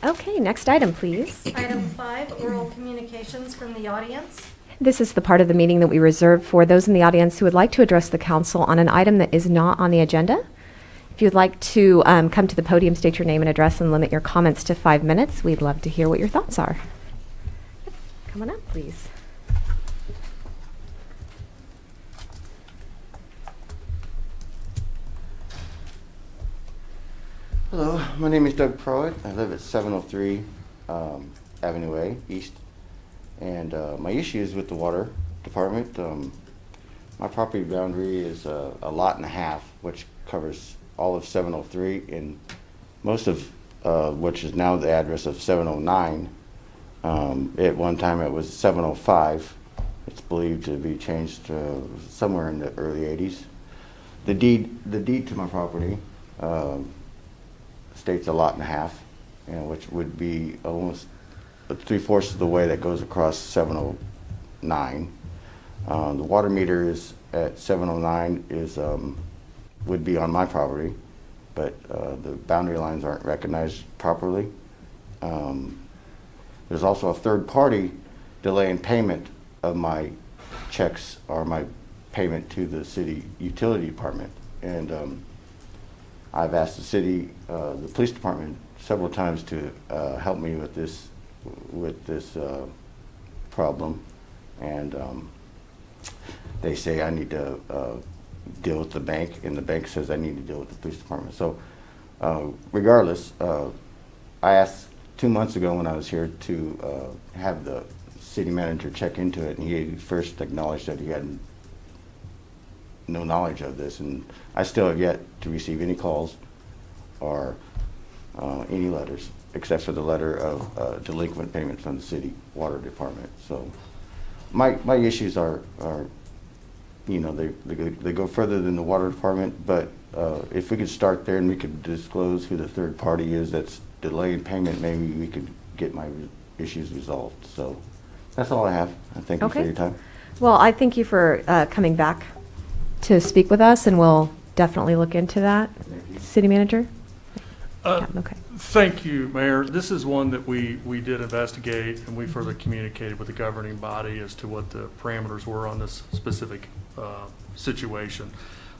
Okay, next item, please. Item 5, oral communications from the audience. This is the part of the meeting that we reserve for those in the audience who would like to address the council on an item that is not on the agenda. If you'd like to come to the podium, state your name and address, and limit your comments to 5 minutes, we'd love to hear what your thoughts are. Come on up, please. Hello, my name is Doug Pruitt. I live at 703 Avenue A East, and my issue is with the water department. My property boundary is a lot and a half, which covers all of 703 and most of which is now the address of 709. At one time it was 705. It's believed to be changed somewhere in the early 80s. The deed to my property states a lot and a half, which would be almost 3/4 of the way that goes across 709. The water meter is at 709 is would be on my property, but the boundary lines aren't recognized properly. There's also a third party delaying payment of my checks or my payment to the city utility department, and I've asked the city, the police department, several times to help me with this problem, and they say I need to deal with the bank, and the bank says I need to deal with the police department. So, regardless, I asked 2 months ago when I was here to have the city manager check into it, and he first acknowledged that he had no knowledge of this, and I still have yet to receive any calls or any letters, except for the letter of delinquent payment from the city water department. So my issues are they go further than the water department, but if we could start there and we could disclose who the third party is that's delaying payment, maybe we could get my issues resolved. So that's all I have. I thank you for your time. Well, I thank you for coming back to speak with us, and we'll definitely look into that. City manager? Okay. Thank you, Mayor. This is one that we did investigate, and we further communicated with the governing body as to what the parameters were on this specific situation.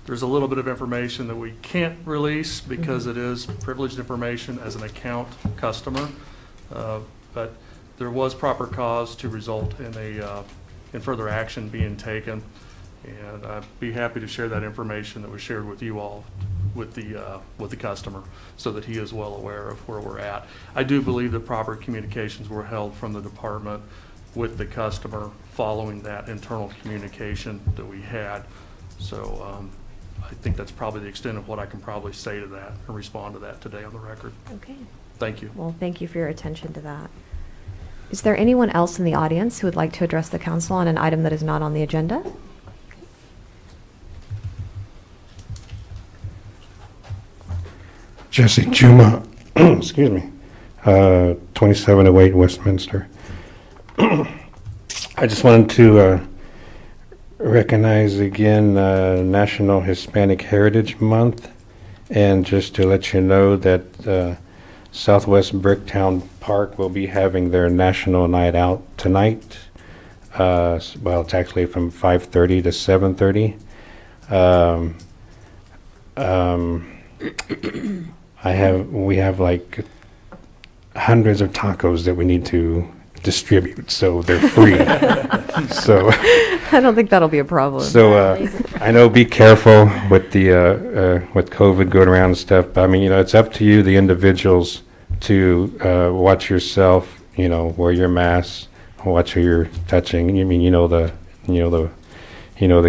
There's a little bit of information that we can't release because it is privileged information as an account customer, but there was proper cause to result in further action being taken. And I'd be happy to share that information that was shared with you all, with the customer, so that he is well aware of where we're at. I do believe that proper communications were held from the department with the customer following that internal communication that we had. So I think that's probably the extent of what I can probably say to that and respond to that today on the record. Okay. Thank you. Well, thank you for your attention to that. Is there anyone else in the audience who would like to address the council on an item that is not on the agenda? Jesse Juma, excuse me, 2708 Westminster. I just wanted to recognize again National Hispanic Heritage Month, and just to let you know that Southwest Bricktown Park will be having their National Night Out tonight. Well, it's actually from 5:30 to 7:30. We have like hundreds of tacos that we need to distribute, so they're free. So I don't think that'll be a problem. So I know, be careful with the with COVID going around and stuff. But I mean, it's up to you, the individuals, to watch yourself. Wear your mask, watch who you're touching. I mean, the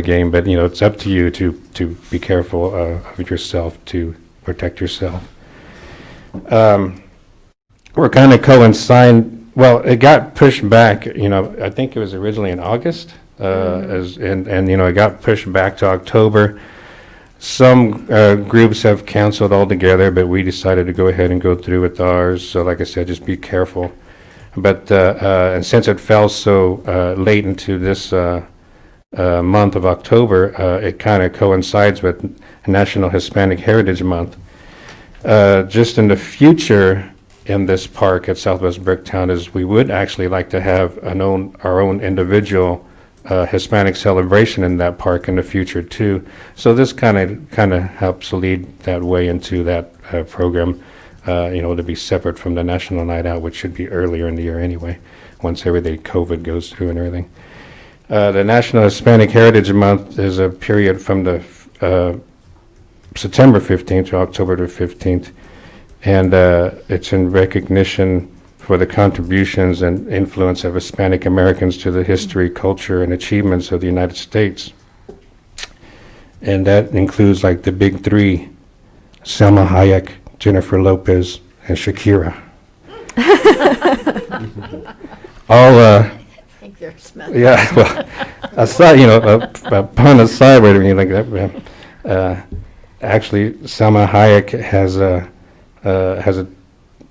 game. But it's up to you to be careful of yourself, to protect yourself. We're kind of coincide. Well, it got pushed back. I think it was originally in August, and it got pushed back to October. Some groups have canceled altogether, but we decided to go ahead and go through with ours. So, like I said, just be careful. But and since it fell so late into this month of October, it kind of coincides with National Hispanic Heritage Month. Just in the future, in this park at Southwest Bricktown is we would actually like to have our own individual Hispanic celebration in that park in the future too. So this kind of helps lead that way into that program, to be separate from the National Night Out, which should be earlier in the year anyway, once everything COVID goes through and everything. The National Hispanic Heritage Month is a period from the September 15th to October the 15th, and it's in recognition for the contributions and influence of Hispanic Americans to the history, culture, and achievements of the United States. And that includes like the big three: Selma Hayek, Jennifer Lopez, and Shakira. All, I think they're smelling. yeah, well, I saw, a pun aside, or anything like that. Actually, Selma Hayek has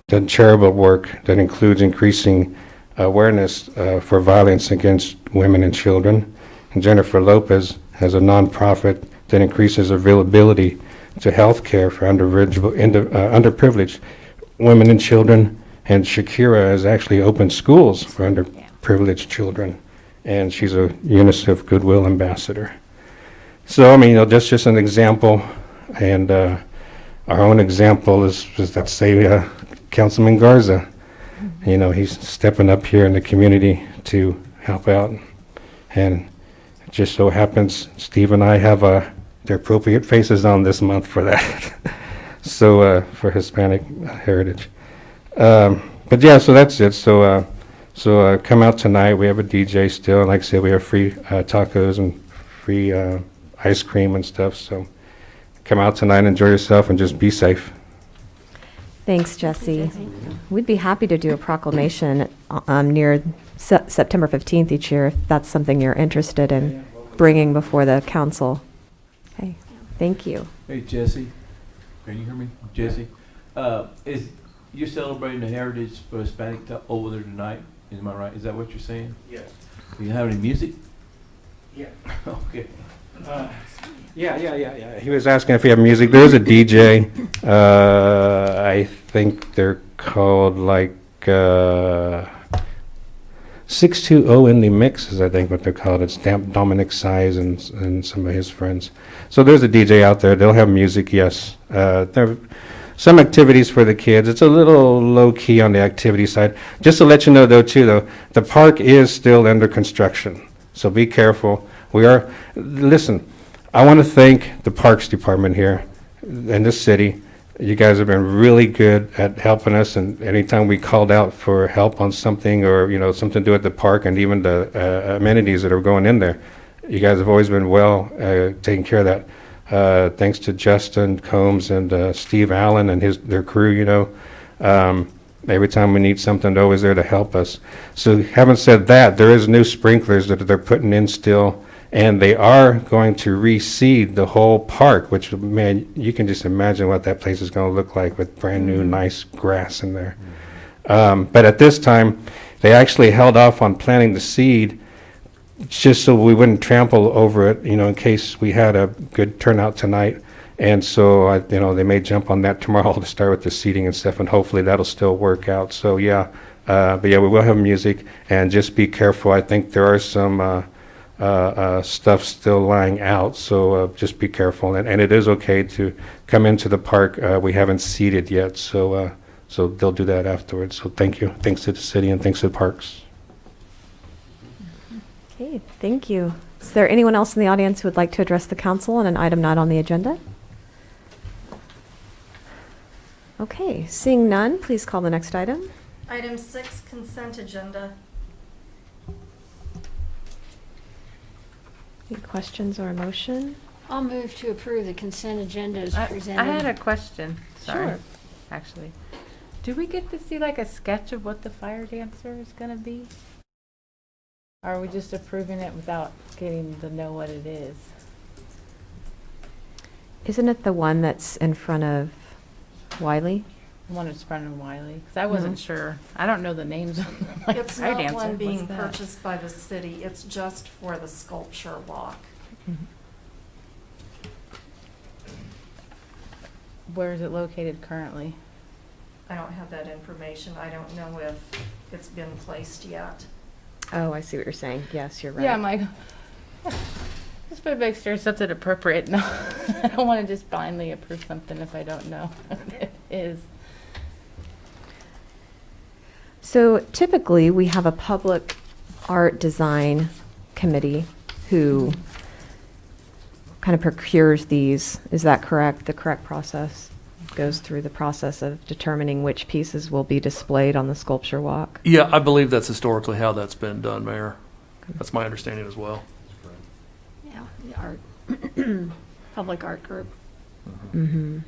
done charitable work that includes increasing awareness for violence against women and children. And Jennifer Lopez has a nonprofit that increases availability to health care for underprivileged women and children. And Shakira has actually opened schools for underprivileged children. And she's a UNICEF Goodwill Ambassador. So, that's just an example. And our own example is that, say, Councilman Garza. He's stepping up here in the community to help out. And it just so happens Steve and I have the appropriate faces on this month for that. So for Hispanic heritage. But yeah, so that's it. So come out tonight. We have a DJ still. Like I said, we have free tacos and free ice cream and stuff. So come out tonight, enjoy yourself, and just be safe. Thanks, Jesse. We'd be happy to do a proclamation near September 15th each year, if that's something you're interested in bringing before the council. Okay, thank you. Hey, Jesse, can you hear me? Jesse, is you're celebrating the heritage for Hispanic over there tonight? Am I right? Is that what you're saying? Yes. Do you have any music? Yeah. Okay. Yeah. He was asking if we have music. There's a DJ. I think they're called 620 in the Mix is I think what they're called. It's Dominic Size and some of his friends. So there's a DJ out there. They'll have music, yes. There are some activities for the kids. It's a little low key on the activity side. Just to let you know though, the park is still under construction. So be careful. Listen, I want to thank the Parks Department here in this city. You guys have been really good at helping us, and anytime we called out for help on something or, something to do at the park and even the amenities that are going in there, you guys have always been well taking care of that. Thanks to Justin Combs and Steve Allen and their crew, every time we need something, they're always there to help us. So having said that, there is new sprinklers that they're putting in still. And they are going to reseed the whole park, which, man, you can just imagine what that place is going to look like with brand new, nice grass in there. But at this time, they actually held off on planting the seed just so we wouldn't trample over it, in case we had a good turnout tonight. And so, they may jump on that tomorrow to start with the seeding and stuff, and hopefully that'll still work out. So, yeah. But, yeah, we will have music, and just be careful. I think there are some stuff still lying out, so just be careful. And it is okay to come into the park. We haven't seeded yet, so they'll do that afterwards. So thank you. Thanks to the city and thanks to the parks. Okay, thank you. Is there anyone else in the audience who would like to address the council on an item not on the agenda? Okay, seeing none, please call the next item. Item 6, consent agenda. Any questions or a motion? I'll move to approve the consent agenda as presented. I had a question, sorry, Sure. actually. Do we get to see like a sketch of what the fire dancer is gonna be? Or are we just approving it without getting to know what it is? Isn't it the one that's in front of Wiley? The one that's front of Wiley, because I wasn't sure. I don't know the names of the like, It's fire not dancer. one being What's that? purchased by the city, it's just for the sculpture walk. Where is it located currently? I don't have that information. I don't know if it's been placed yet. Oh, I see what you're saying. Yes, you're right. Yeah, I'm like, just put make sure something appropriate. No, I don't want to just blindly approve something if I don't know what it is. So typically, we have a public art design committee who kind of procures these. Is that correct? The correct process goes through the process of determining which pieces will be displayed on the sculpture walk. Yeah, I believe that's historically how that's been done, Mayor. That's my understanding as well. Yeah, the art, public art group. Mm-hmm.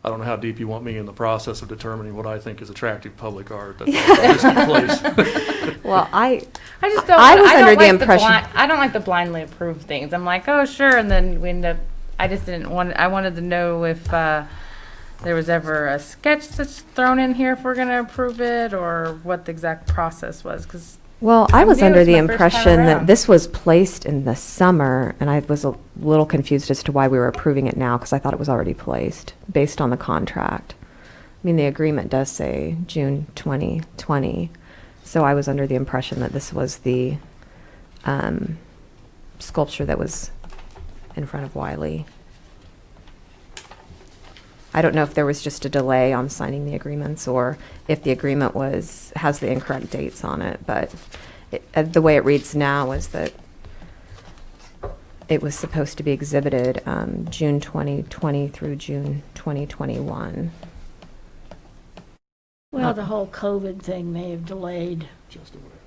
I don't know how deep you want me in the process of determining what I think is attractive public art. That's a risky place. Well, I just don't. I was don't under the like impression- I don't like to blindly approve things. I'm like, oh sure, and then we end up. I just didn't want. I wanted to know if there was ever a sketch that's thrown in here if we're going to approve it, or what the exact process was. Because Well, I I'm was new, under it's the my first time impression that around. this was placed in the summer, and I was a little confused as to why we were approving it now, because I thought it was already placed, based on the contract. I mean, the agreement does say June 2020, so I was under the impression that this was the sculpture that was in front of Wiley. I don't know if there was just a delay on signing the agreements, or if the agreement has the incorrect dates on it, but the way it reads now is that it was supposed to be exhibited June 2020 through June 2021. Well, the whole COVID thing may have delayed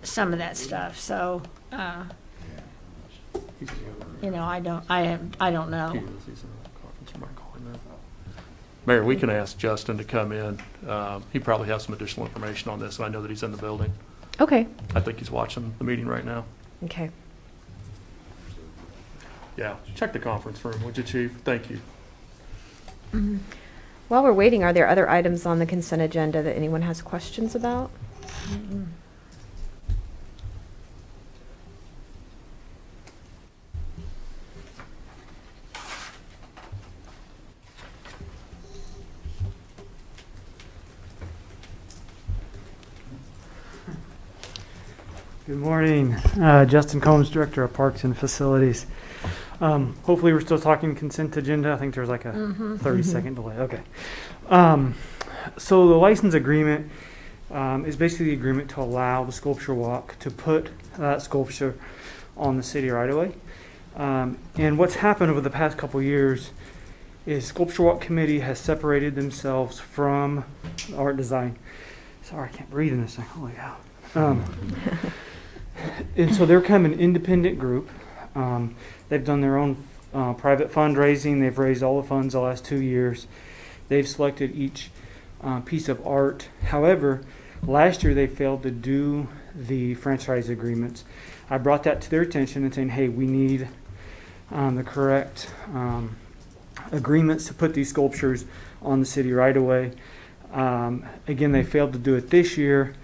some of that stuff, so, you know, I don't know. Mayor, we can ask Justin to come in. He probably has some additional information on this, and I know that he's in the building. Okay. I think he's watching the meeting right now. Okay. Yeah, check the conference room, would you, Chief? Thank you. While we're waiting, are there other items on the consent agenda that anyone has questions about? Good morning. Justin Combs, Director of Parks and Facilities. Hopefully we're still talking consent agenda. I think there's like a 30-second delay. Okay. So the license agreement is basically the agreement to allow the sculpture walk to put that sculpture on the city right-of-way. And what's happened over the past couple years is Sculpture Walk Committee has separated themselves from art design. Sorry, I can't breathe in this thing. Holy cow. And so they're kind of an independent group. They've done their own private fundraising. They've raised all the funds the last 2 years. They've selected each piece of art. However, last year they failed to do the franchise agreements. I brought that to their attention and saying, hey, we need the correct agreements to put these sculptures on the city right away. Again, they failed to do it this year.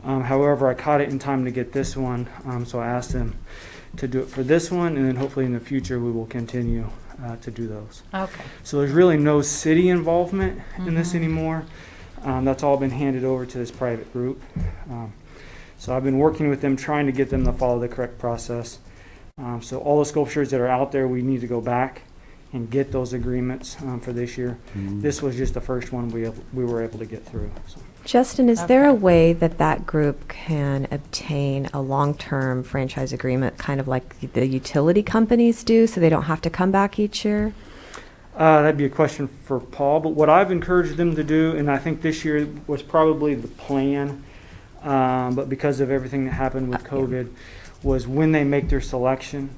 However, I caught it in time to get this one, so I asked them to do it for this one, and then hopefully in the future we will continue to do those. Okay. So there's really no city involvement in this anymore. That's all been handed over to this private group. So I've been working with them, trying to get them to follow the correct process. So all the sculptures that are out there, we need to go back and get those agreements for this year. This was just the first one we were able to get through. So. Justin, is there a way that that group can obtain a long-term franchise agreement, kind of like the utility companies do, so they don't have to come back each year? That'd be a question for Paul, but what I've encouraged them to do, and I think this year was probably the plan, but because of everything that happened with COVID, was when they make their selection,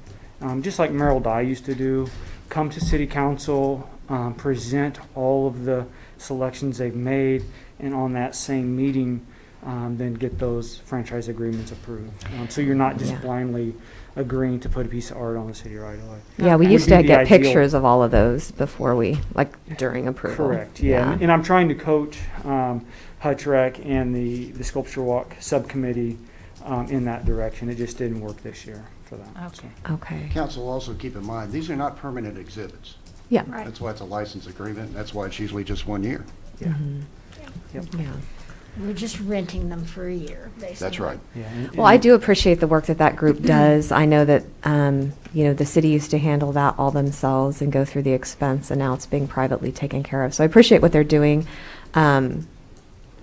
just like Merrill Dye used to do, come to City Council, present all of the selections they've made, and on that same meeting, then get those franchise agreements approved. So you're not just blindly agreeing to put a piece of art on the city right away. Yeah, we Would used be to the get ideal. pictures of all of those before during approval. Correct, yeah. And I'm trying to coach Hutchinson and the Sculpture Walk subcommittee in that direction. It just didn't work this year for that. Okay. Okay. Council, also keep in mind, these are not permanent exhibits. Yeah. Right. That's why it's a license agreement, and that's why it's usually just 1 year. Yeah. Mhm. Yep. Yeah. We're just renting them for a year, basically. That's right. Yeah. Well, I do appreciate the work that that group does. I know that, the city used to handle that all themselves and go through the expense, and now it's being privately taken care of. So I appreciate what they're doing. And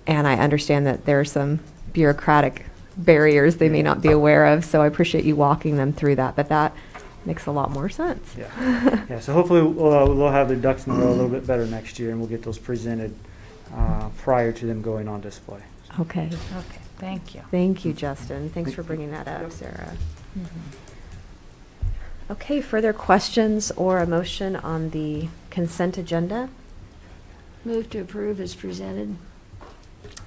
I understand that there are some bureaucratic barriers they may not be aware of, so I appreciate you walking them through that, but that makes a lot more sense. Yeah. Yeah, so hopefully we'll have the ducks in a row a little bit better next year, and we'll get those presented prior to them going on display. Okay. Okay, thank you. Thank you, Justin. Thanks for bringing that up, Sarah. Okay, further questions or a motion on the consent agenda? Move to approve as presented.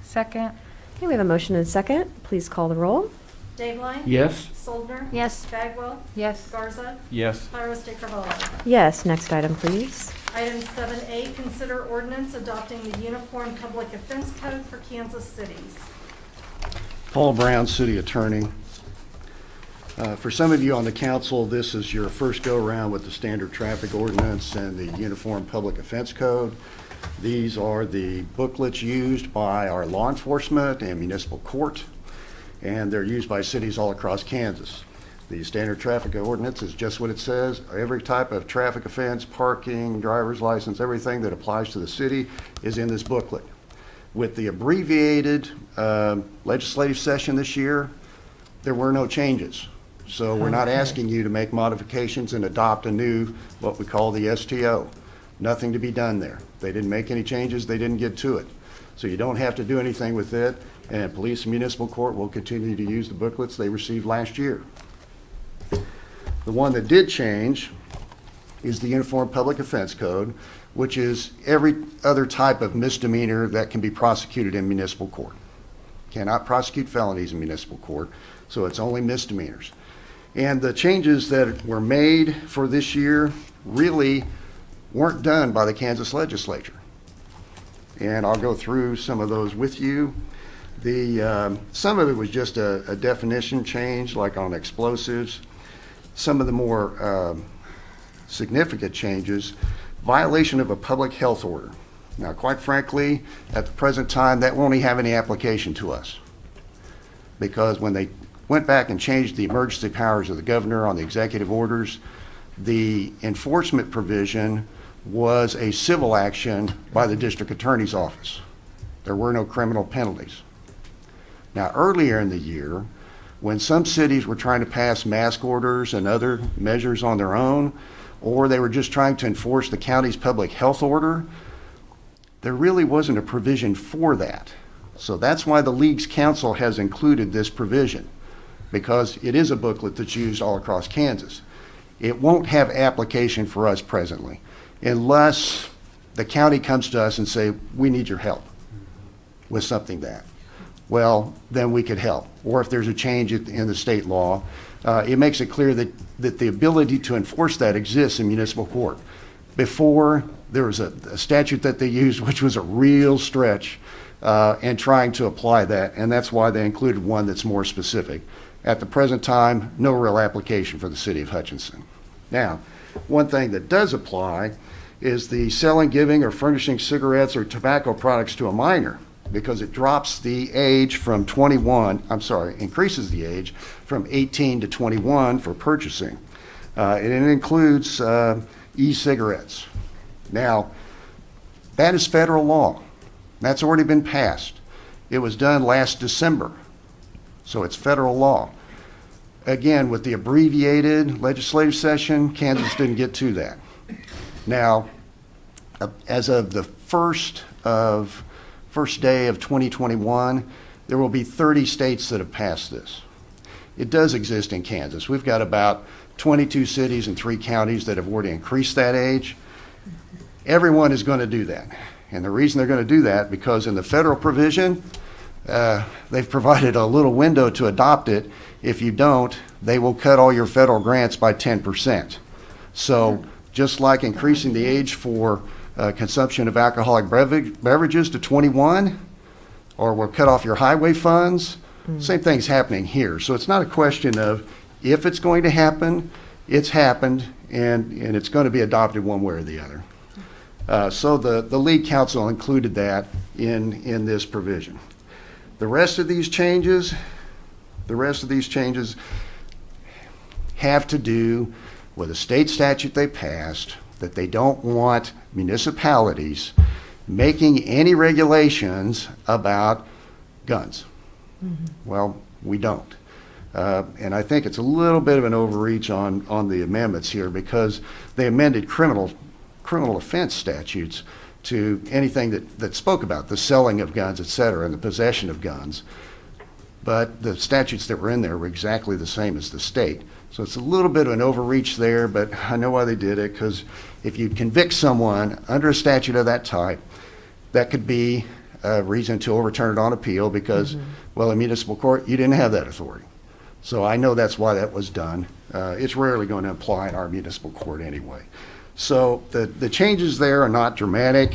Second? Okay, we have a motion and a second. Please call the roll. Dave Line? Yes. Soldner? Yes. Bagwell? Yes. Garza? Yes. Pyrus Carvalho? Yes, next item, please. Item 7A, consider ordinance adopting the Uniform Public Offense Code for Kansas cities. Paul Brown, City Attorney. For some of you on the council, this is your first go-around with the standard traffic ordinance and the Uniform Public Offense Code. These are the booklets used by our law enforcement and municipal court, and they're used by cities all across Kansas. The standard traffic ordinance is just what it says. Every type of traffic offense, parking, driver's license, everything that applies to the city is in this booklet. With the abbreviated legislative session this year, there were no changes. So we're not asking you to make modifications and adopt a new, what we call the STO. Nothing to be done there. They didn't make any changes, they didn't get to it. So you don't have to do anything with it, and police and municipal court will continue to use the booklets they received last year. The one that did change is the Uniform Public Offense Code, which is every other type of misdemeanor that can be prosecuted in municipal court. Cannot prosecute felonies in municipal court, so it's only misdemeanors. And the changes that were made for this year really weren't done by the Kansas legislature. And I'll go through some of those with you. Some of it was just a definition change, like on explosives. Some of the more significant changes, violation of a public health order. Now, quite frankly, at the present time, that won't even have any application to us. Because when they went back and changed the emergency powers of the governor on the executive orders, the enforcement provision was a civil action by the district attorney's office. There were no criminal penalties. Now, earlier in the year, when some cities were trying to pass mask orders and other measures on their own, or they were just trying to enforce the county's public health order, there really wasn't a provision for that. So that's why the League's Council has included this provision, because it is a booklet that's used all across Kansas. It won't have application for us presently, unless the county comes to us and say, we need your help with something that. Well, then we could help. Or if there's a change in the state law, it makes it clear that the ability to enforce that exists in municipal court. Before, there was a statute that they used, which was a real stretch in trying to apply that, and that's why they included one that's more specific. At the present time, no real application for the city of Hutchinson. Now, one thing that does apply is the selling, giving, or furnishing cigarettes or tobacco products to a minor, because it drops the age from increases the age from 18 to 21 for purchasing. And it includes e-cigarettes. Now, that is federal law. That's already been passed. It was done last December, so it's federal law. Again, with the abbreviated legislative session, Kansas didn't get to that. Now, as of the first day of 2021, there will be 30 states that have passed this. It does exist in Kansas. We've got about 22 cities and 3 counties that have already increased that age. Everyone is going to do that. And the reason they're going to do that, because in the federal provision, they've provided a little window to adopt it. If you don't, they will cut all your federal grants by 10%. So just like increasing the age for consumption of alcoholic beverages to 21, or we'll cut off your highway funds, same thing's happening here. So it's not a question of if it's going to happen, it's happened, and it's going to be adopted one way or the other. So the lead counsel included that in this provision. The rest of these changes have to do with a state statute they passed that they don't want municipalities making any regulations about guns. Well, we don't. And I think it's a little bit of an overreach on the amendments here, because they amended criminal offense statutes to anything that spoke about the selling of guns, et cetera, and the possession of guns. But the statutes that were in there were exactly the same as the state. So it's a little bit of an overreach there, but I know why they did it, because if you convict someone under a statute of that type, that could be a reason to overturn it on appeal, because, well, in municipal court, you didn't have that authority. So I know that's why that was done. It's rarely going to apply in our municipal court anyway. So the changes there are not dramatic.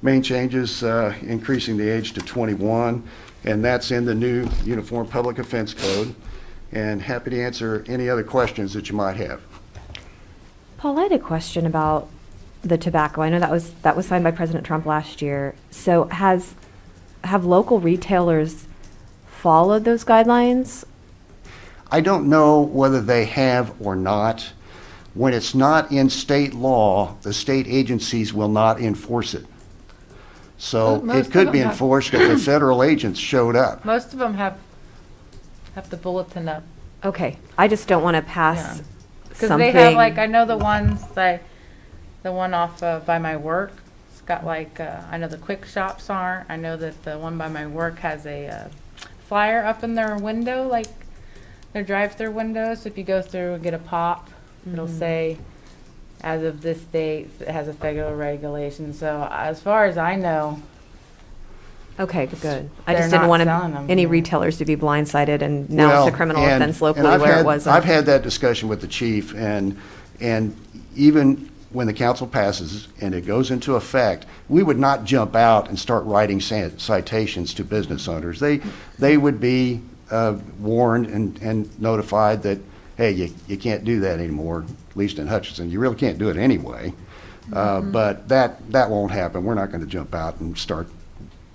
Main changes, increasing the age to 21, and that's in the new Uniform Public Offense Code. And happy to answer any other questions that you might have. Paul, I had a question about the tobacco. I know that was signed by President Trump last year. So have local retailers followed those guidelines? I don't know whether they have or not. When it's not in state law, the state agencies will not enforce it. So Most it could of be them have- enforced if the federal agents showed up. Most of them have the bulletin up. Okay, I just don't want to pass Because something. they have, like, I know the ones that, the one off by my work, it's got like, I know the quick shops aren't. I know that the one by my work has a flyer up in their window, like their drive-through windows. If you go through and get a pop, it'll say, as of this date, it has a federal regulation. So as far as I know, Okay, good. I They're just didn't not want selling them any here. retailers to be blindsided, and now it's a criminal offense locally I've where had- it wasn't. I've had that discussion with the chief, and even when the council passes and it goes into effect, we would not jump out and start writing citations to business owners. They would be warned and notified that, hey, you can't do that anymore, at least in Hutchinson. You really can't do it anyway. But that won't happen. We're not going to jump out and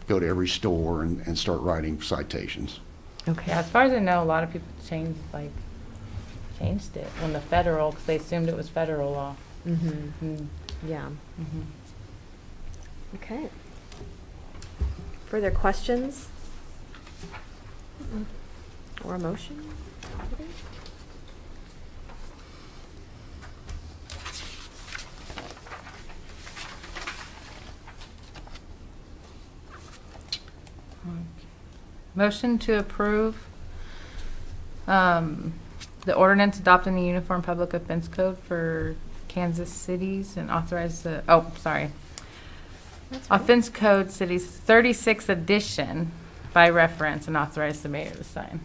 go to every store and start writing citations. Okay. yeah, as far as I know, a lot of people changed it when the federal, because they assumed it was federal law. Yeah. Okay. Further questions? Or a motion? Motion to approve the ordinance adopting the Uniform Public Offense Code for Kansas cities and authorize the, Offense Code Cities 36 edition by reference, and authorize the mayor to sign.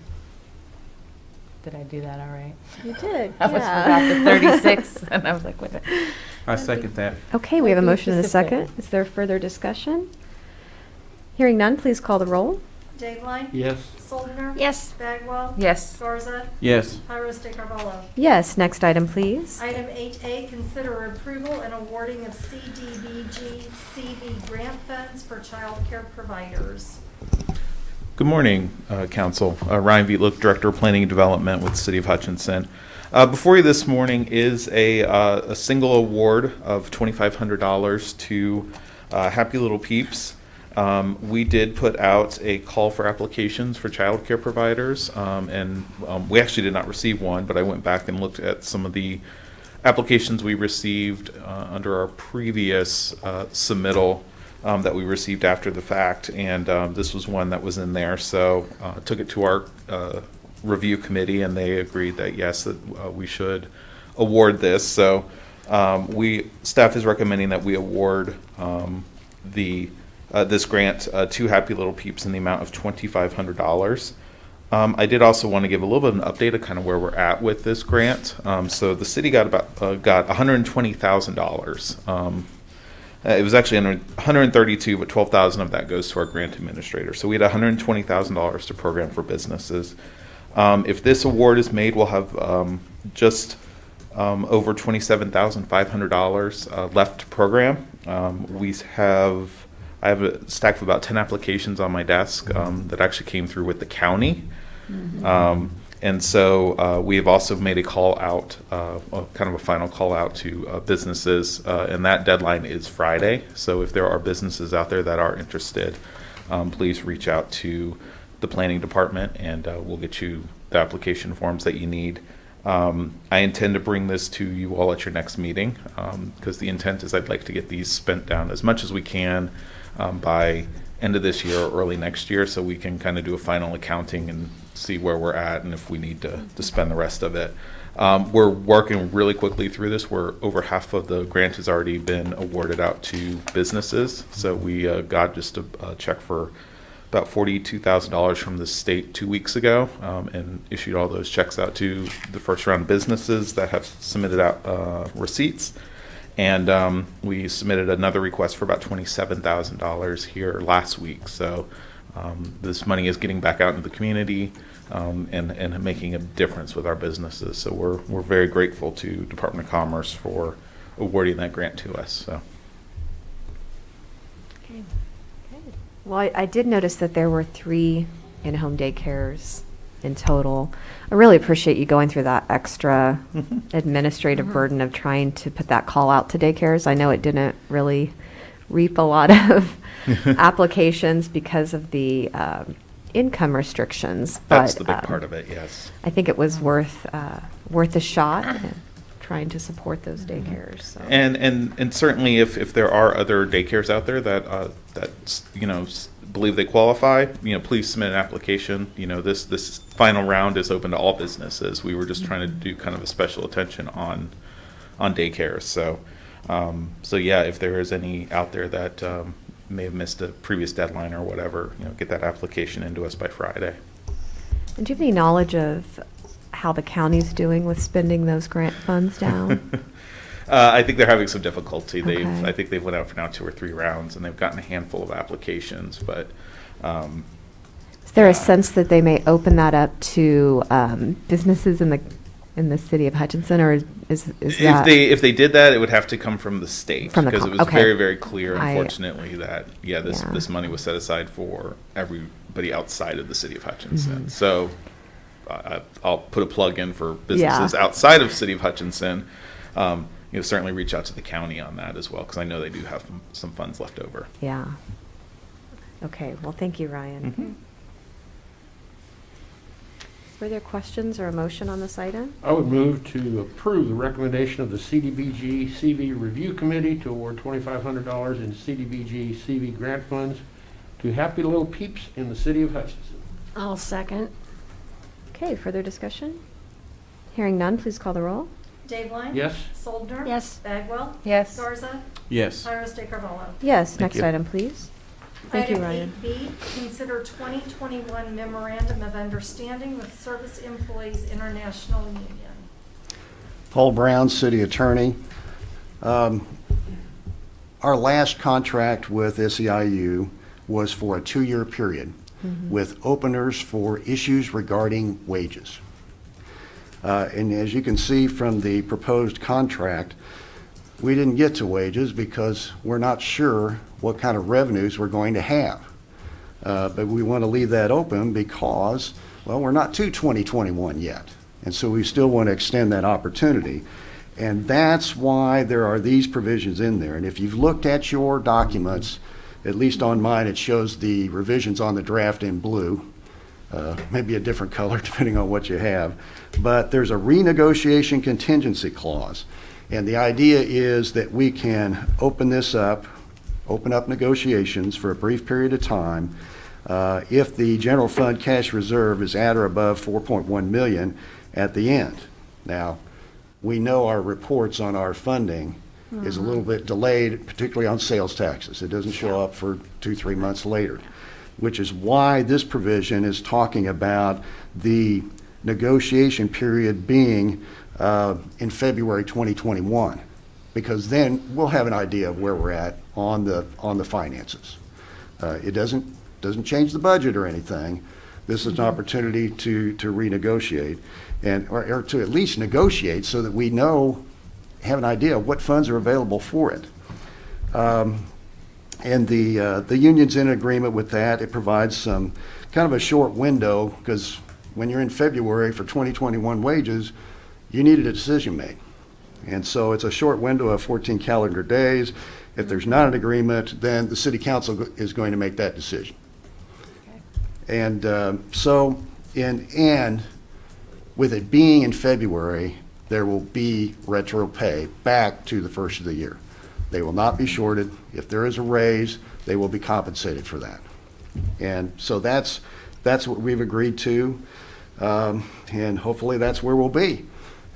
Did I do that all right? You did, I almost forgot the 36, and I was like, wait a minute. I second that. Okay, we have a Might be motion and a specific. second. Is there further discussion? Hearing none, please call the roll. Dayline? Yes. Soldner? Yes. Bagwell? Yes. Garza? Yes. Pyros Carvalho. Yes, next item, please. Item 8A, consider approval and awarding of CDBG CV grant funds for child care providers. Good morning, Council. Ryan Vietlook, Director of Planning and Development with the City of Hutchinson. Before you this morning is a single award of $2,500 to Happy Little Peeps. We did put out a call for applications for child care providers, and we actually did not receive one, but I went back and looked at some of the applications we received under our previous submittal that we received after the fact, and this was one that was in there. So took it to our review committee, and they agreed that yes, that we should award this. So staff is recommending that we award this grant to Happy Little Peeps in the amount of $2,500. I did also want to give a little bit of an update of kind of where we're at with this grant. So the city got $120,000. It was actually under $132,000, but $12,000 of that goes to our grant administrator. So we had $120,000 to program for businesses. If this award is made, we'll have just over $27,500 left to program. I have a stack of about 10 applications on my desk that actually came through with the county. And so we have also made a call out, kind of a final call out to businesses, and that deadline is Friday. So if there are businesses out there that are interested, please reach out to the planning department and we'll get you the application forms that you need. I intend to bring this to you all at your next meeting because the intent is I'd like to get these spent down as much as we can by end of this year or early next year, so we can kind of do a final accounting and see where we're at and if we need to spend the rest of it. We're working really quickly through this. We're over half of the grant has already been awarded out to businesses. So we got just a check for about $42,000 from the state 2 weeks ago and issued all those checks out to the first round of businesses that have submitted out receipts. And we submitted another request for about $27,000 here last week. So this money is getting back out into the community and making a difference with our businesses. So we're very grateful to Department of Commerce for awarding that grant to us. So. Okay. Well, I did notice that there were 3 in-home daycares in total. I really appreciate you going through that extra administrative burden of trying to put that call out to daycares. I know it didn't really reap a lot of applications because of the income restrictions. That's but, the big part of it, yes. I think it was worth a shot and trying to support those daycares. So. And certainly if there are other daycares out there that believe they qualify, please submit an application. This final round is open to all businesses. We were just trying to do kind of a special attention on daycares. So yeah, if there is any out there that may have missed a previous deadline or whatever, get that application into us by Friday. And do you have any knowledge of how the county's doing with spending those grant funds down? I think they're having some difficulty. Okay. I think they've went out for now 2 or 3 rounds, and they've gotten a handful of applications. But is there a sense that they may open that up to businesses in the city of Hutchinson, or is that if they did that, it would have to come from the state because it was okay. very, very clear, unfortunately, that this money was set aside for everybody outside of the city of Hutchinson. So I'll put a plug in for businesses outside of city of Hutchinson. Certainly reach out to the county on that as well, because I know they do have some funds left over. Yeah. Okay. Well, thank you, Ryan. Mm-hmm. Further questions or a motion on this item? I would move to approve the recommendation of the CDBG CV Review Committee to award $2,500 in CDBG CV grant funds to Happy Little Peeps in the city of Hutchinson. I'll second. Okay. Further discussion? Hearing none, please call the roll. Dave-Line? Yes. Soldner? Yes. Bagwell? Yes. Garza? Yes. Tyros de Carvalho? Yes. Thank Next you. item, please. Thank you, Ryan. Item 8B, consider 2021 Memorandum of Understanding with Service Employees International Union. Paul Brown, City Attorney. Our last contract with SEIU was for a 2-year period with openers for issues regarding wages. And as you can see from the proposed contract, we didn't get to wages because we're not sure what kind of revenues we're going to have. But we want to leave that open because, well, we're not to 2021 yet. And so we still want to extend that opportunity. And that's why there are these provisions in there. And if you've looked at your documents, at least on mine, it shows the revisions on the draft in blue. Maybe a different color depending on what you have. But there's a renegotiation contingency clause. And the idea is that we can open up negotiations for a brief period of time if the general fund cash reserve is at or above 4.1 million at the end. Now, we know our reports on our funding is a little bit delayed, particularly on sales taxes. It doesn't show up for 2-3 months later, which is why this provision is talking about the negotiation period being in February 2021, because then we'll have an idea of where we're at on the finances. It doesn't change the budget or anything, This is an opportunity to renegotiate and, or to at least negotiate so that we know, have an idea of what funds are available for it. And the union's in agreement with that. It provides some kind of a short window, because when you're in February for 2021 wages, you needed a decision made. And so it's a short window of 14 calendar days. If there's not an agreement, then the city council is going to make that decision. And and with it being in February, there will be retro pay back to the first of the year. They will not be shorted. If there is a raise, they will be compensated for that. And so that's what we've agreed to. And hopefully that's where we'll be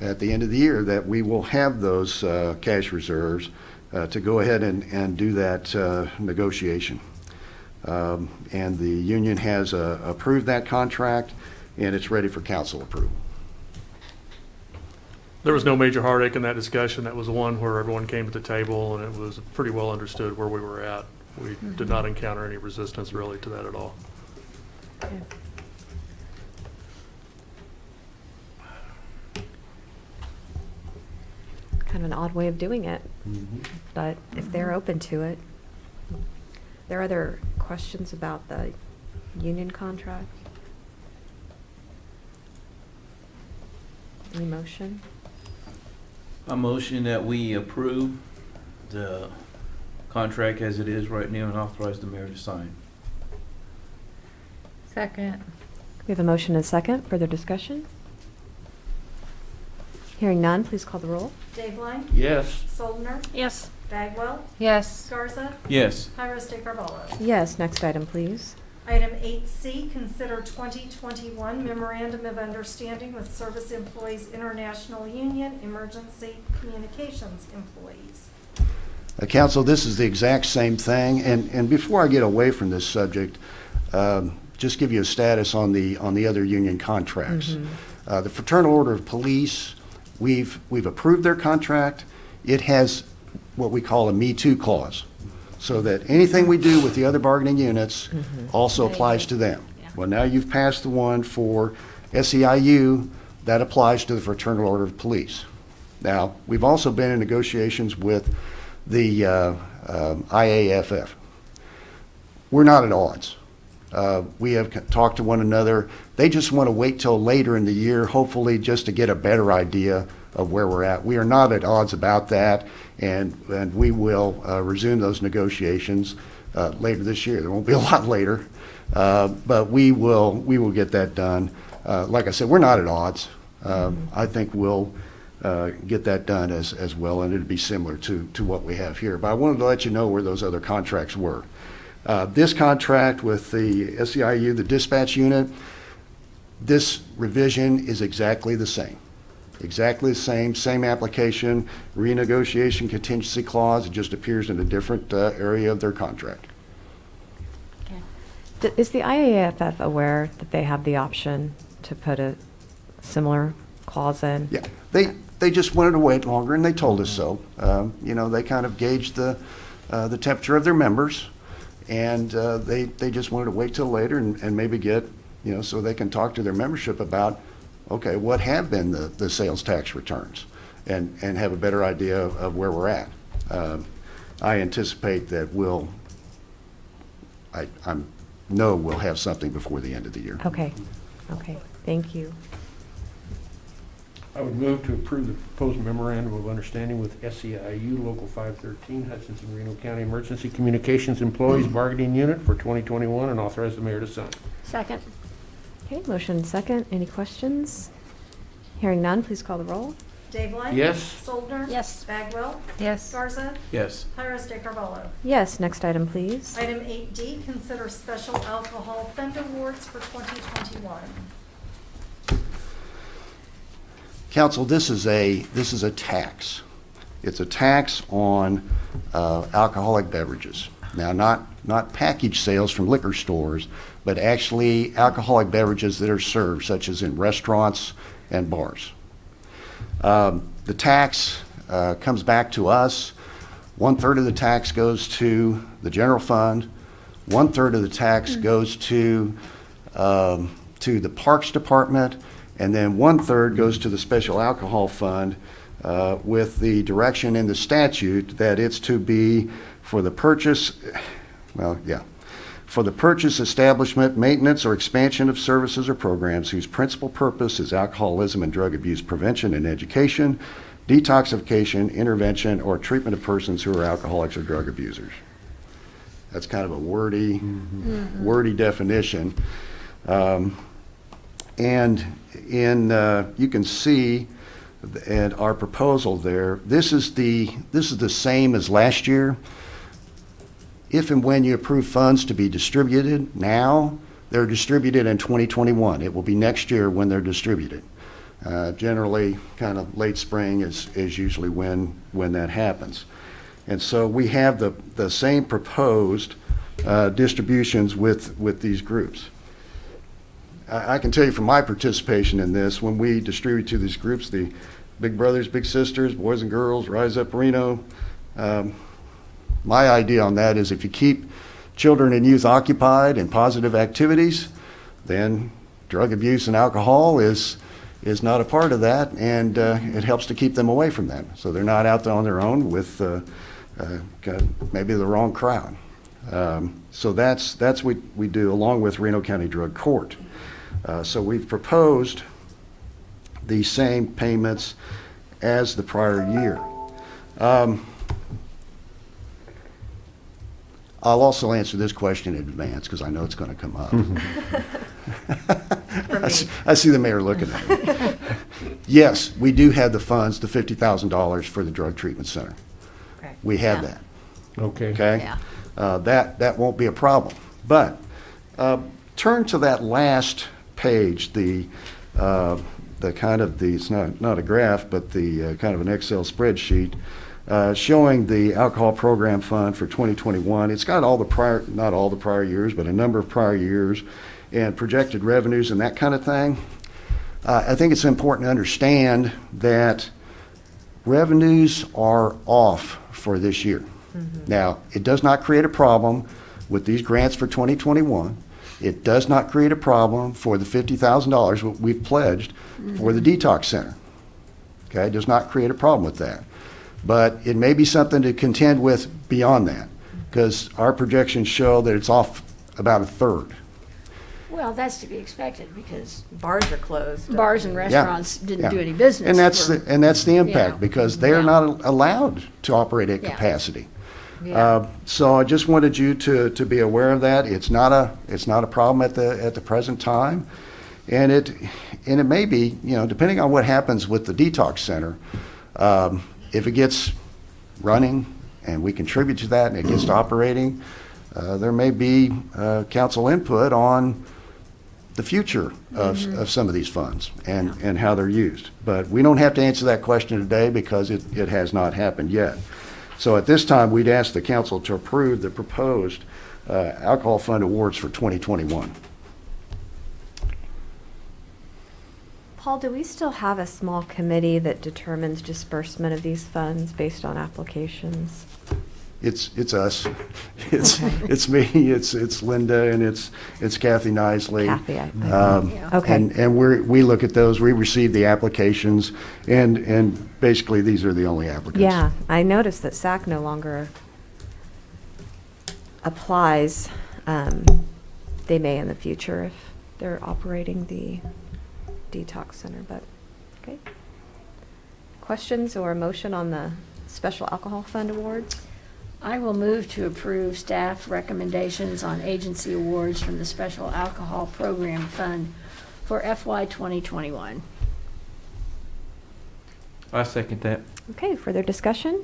at the end of the year, that we will have those cash reserves to go ahead and do that negotiation. And the union has approved that contract, and it's ready for council approval. There was no major heartache in that discussion. That was one where everyone came to the table, and it was pretty well understood where we were at. We did not encounter any resistance really to that at all. Okay. Kind of an odd way of doing it, but if they're open to it. There are other questions about the union contract? Any motion? A motion that we approve the contract as it is right now and authorize the mayor to sign. Second. We have a motion and a second. Further discussion? Hearing none, please call the roll. Dave Yes. Soldner, Yes. Bagwell, Yes. Garza, Yes. Pyrus de Carvalho. Yes, next item, please. Item 8C, consider 2021 Memorandum of Understanding with Service Employees International Union Emergency Communications Employees. Council, this is the exact same thing. And before I get away from this subject, just give you a status on the other union contracts. The Fraternal Order of Police, we've approved their contract. It has what we call a Me Too clause, so that anything we do with the other bargaining units also applies to them. Well, now you've passed the one for SEIU, that applies to the Fraternal Order of Police. Now, we've also been in negotiations with the IAFF. We're not at odds. We have talked to one another. They just want to wait till later in the year, hopefully just to get a better idea of where we're at. We are not at odds about that, and we will resume those negotiations later this year. There won't be a lot later, but we will get that done. Like I said, we're not at odds. I think we'll get that done as well, and it'll be similar to what we have here. But I wanted to let you know where those other contracts were. This contract with the SEIU, the dispatch unit, this revision is exactly the same. Exactly the same application, renegotiation contingency clause. It just appears in a different area of their contract. Is the IAFF aware that they have the option to put a similar clause in? Yeah, they just wanted to wait longer, and they told us so. They kind of gauged the temperature of their members, and they just wanted to wait till later and maybe get, so they can talk to their membership about, okay, what have been the sales tax returns, and have a better idea of where we're at. I anticipate that we'll have something before the end of the year. Okay, thank you. I would move to approve the proposed memorandum of understanding with SEIU Local 513 Hutchinson Reno County Emergency Communications Employees Bargaining Unit for 2021 and authorize the mayor to sign. Second. Okay, motion and second. Any questions? Hearing none, please call the roll. Dave Yes. Soldner. Yes. Bagwell, Yes. Garza, Yes. Pyrus de Carvalho. Yes, next item, please. Item 8D, consider special alcohol fund awards for 2021. Council, this is a tax. It's a tax on alcoholic beverages. Now, not package sales from liquor stores, but actually alcoholic beverages that are served, such as in restaurants and bars. The tax comes back to us. 1/3 of the tax goes to the general fund. 1/3 of the tax goes to to the Parks Department, and then 1/3 goes to the Special Alcohol Fund, with the direction in the statute that it's to be for the purchase, for the purchase, establishment, maintenance, or expansion of services or programs whose principal purpose is alcoholism and drug abuse prevention and education, detoxification, intervention, or treatment of persons who are alcoholics or drug abusers. That's kind of a wordy definition. And you can see in our proposal there, this is the same as last year. If and when you approve funds to be distributed now, they're distributed in 2021. It will be next year when they're distributed. Generally, kind of late spring is usually when that happens. And so we have the same proposed distributions with these groups. I can tell you from my participation in this, when we distribute to these groups, the Big Brothers, Big Sisters, Boys and Girls, Rise Up Reno, my idea on that is if you keep children and youth occupied in positive activities, then drug abuse and alcohol is not a part of that, and it helps to keep them away from that. So they're not out there on their own with maybe the wrong crowd. So that's what we do along with Reno County Drug Court. So we've proposed the same payments as the prior year. I'll also answer this question in advance because I know it's going to come up. I see the mayor looking at me. Yes, we do have the funds, the $50,000 for the drug treatment center. Okay. We have Yeah. that. Okay. Okay? Yeah. That won't be a problem. But turn to that last page, the kind of it's not a graph, but the kind of an Excel spreadsheet showing the alcohol program fund for 2021. It's got all the prior, not all the prior years, but a number of prior years and projected revenues and that kind of thing. I think it's important to understand that revenues are off for this year. Now, it does not create a problem with these grants for 2021. It does not create a problem for the $50,000 what we've pledged for the detox center. Okay, it does not create a problem with that. But it may be something to contend with beyond that, because our projections show that it's off about a third. Well, that's to be expected because Bars are closed. bars and restaurants didn't Yeah. do any business. And that's for- the impact, Yeah. because they're Yeah. not allowed to operate at Yeah. capacity. Yeah. So I just wanted you to be aware of that. It's not a problem at the present time. And it may be, depending on what happens with the detox center, if it gets running and we contribute to that and it gets to operating, there may be council input on the future of some of these funds and how they're used. But we don't have to answer that question today because it has not happened yet. So at this time, we'd ask the council to approve the proposed alcohol fund awards for 2021. Paul, do we still have a small committee that determines disbursement of these funds based on applications? It's us. It's me, it's Linda, and it's Kathy Nisley. Kathy, I think. Yeah. Okay. And we look at those, we receive the applications, and basically, these are the only applicants. Yeah, I noticed that SAC no longer applies. They may in the future if they're operating the detox center, but, okay. Questions or a motion on the special alcohol fund awards? I will move to approve staff recommendations on agency awards from the Special Alcohol Program Fund for FY 2021. I second that. Okay, further discussion?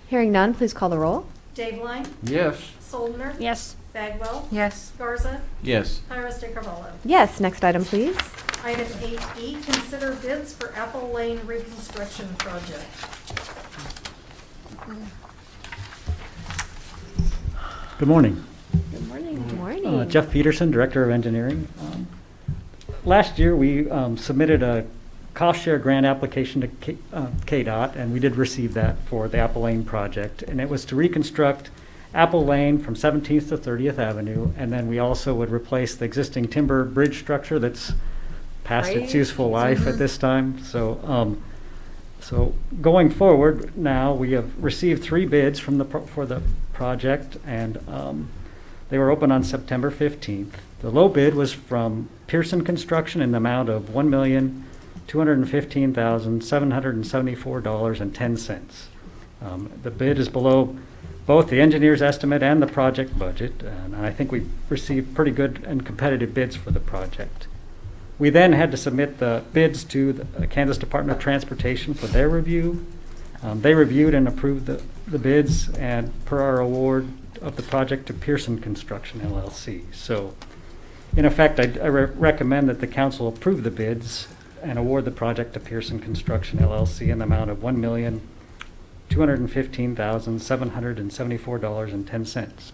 Hearing none, please call the roll. Dave Yes. Soldner. Yes. Bagwell. Yes. Garza. Yes. Tyros de Carvalho. Yes, next item, please. Item 8E, consider bids for Apple Lane reconstruction project. Good morning. Good morning. Good morning. Jeff Peterson, Director of Engineering. Last year, we submitted a cost share grant application to KDOT, and we did receive that for the Apple Lane project. And it was to reconstruct Apple Lane from 17th to 30th Avenue, and then we also would replace the existing timber bridge structure that's past its Right. useful life at this time. So going forward now, we have received 3 bids for the project, and they were open on September 15th. The low bid was from Pearson Construction in the amount of $1,215,774.10. The bid is below both the engineer's estimate and the project budget, and I think we received pretty good and competitive bids for the project. We then had to submit the bids to the Kansas Department of Transportation for their review. They reviewed and approved the bids, and per our award of the project to Pearson Construction LLC. So, in effect, I recommend that the council approve the bids and award the project to Pearson Construction LLC in the amount of $1,215,774.10.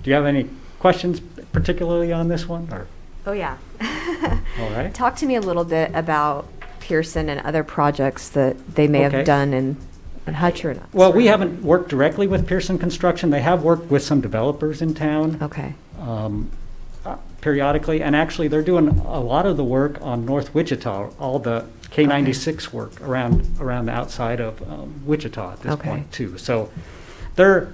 Do you have any questions particularly on this one? Or? Oh, yeah. All right. Talk to me a little bit about Pearson and other projects that they may Okay. have done in Hutchinson. Well, we haven't worked directly with Pearson Construction. They have worked with some developers in town. Okay. Periodically, and actually they're doing a lot of the work on North Wichita, all the K-96 work around the outside of Wichita at this Okay. point too. So they're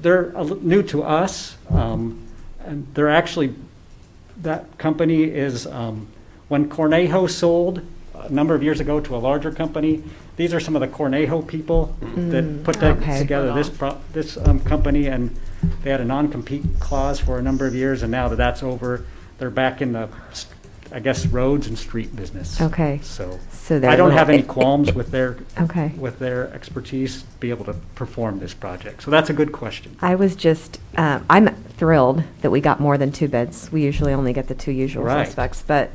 new to us, and they're actually, that company is, when Cornejo sold a number of years ago to a larger company, these are some of the Cornejo people that put okay. together this company, and they had a non-compete clause for a number of years, and now that that's over, they're back in the, I guess, roads and street business. Okay. So they're I don't a have little- any qualms with their Okay. expertise to be able to perform this project. So that's a good question. I was just, I'm thrilled that we got more than 2 bids. We usually only get the 2 usual Right. suspects, but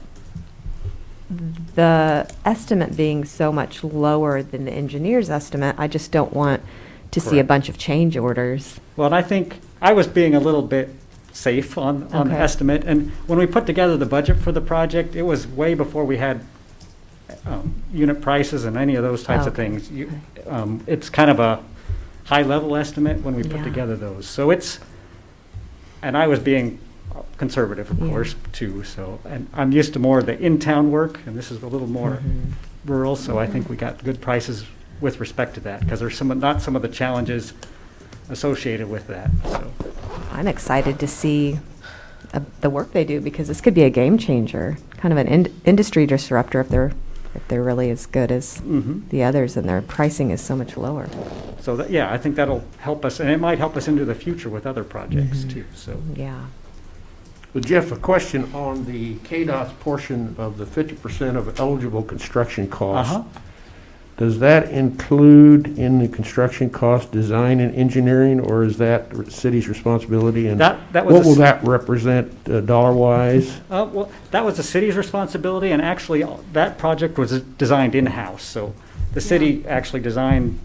the estimate being so much lower than the engineer's estimate, I just don't want to see a Correct. bunch of change orders. Well, and I think I was being a little bit safe on the Okay. estimate. And when we put together the budget for the project, it was way before we had unit prices and any of those types of Okay. things. It's kind of a high-level estimate when we put Yeah. together those. So and I was being conservative, of Yeah. course, too. So, and I'm used to more of the in-town work, and this is a little more rural, so I think we got good prices with respect to that, because there's not some of the challenges associated with that, so. I'm excited to see the work they do, because this could be a game changer, kind of an industry disruptor if they're really as good as the others and their pricing is so much lower. So, yeah, I think that'll help us, and it might help us into the future with other projects, too, so. Yeah. Well, Jeff, a question on the KDOT's portion of the 50% of eligible construction costs. Uh-huh. Does that include in the construction cost design and engineering, or is that city's responsibility? And That was what will that represent dollar-wise? Well, that was the city's responsibility, and actually, that project was designed in-house, so the city actually designed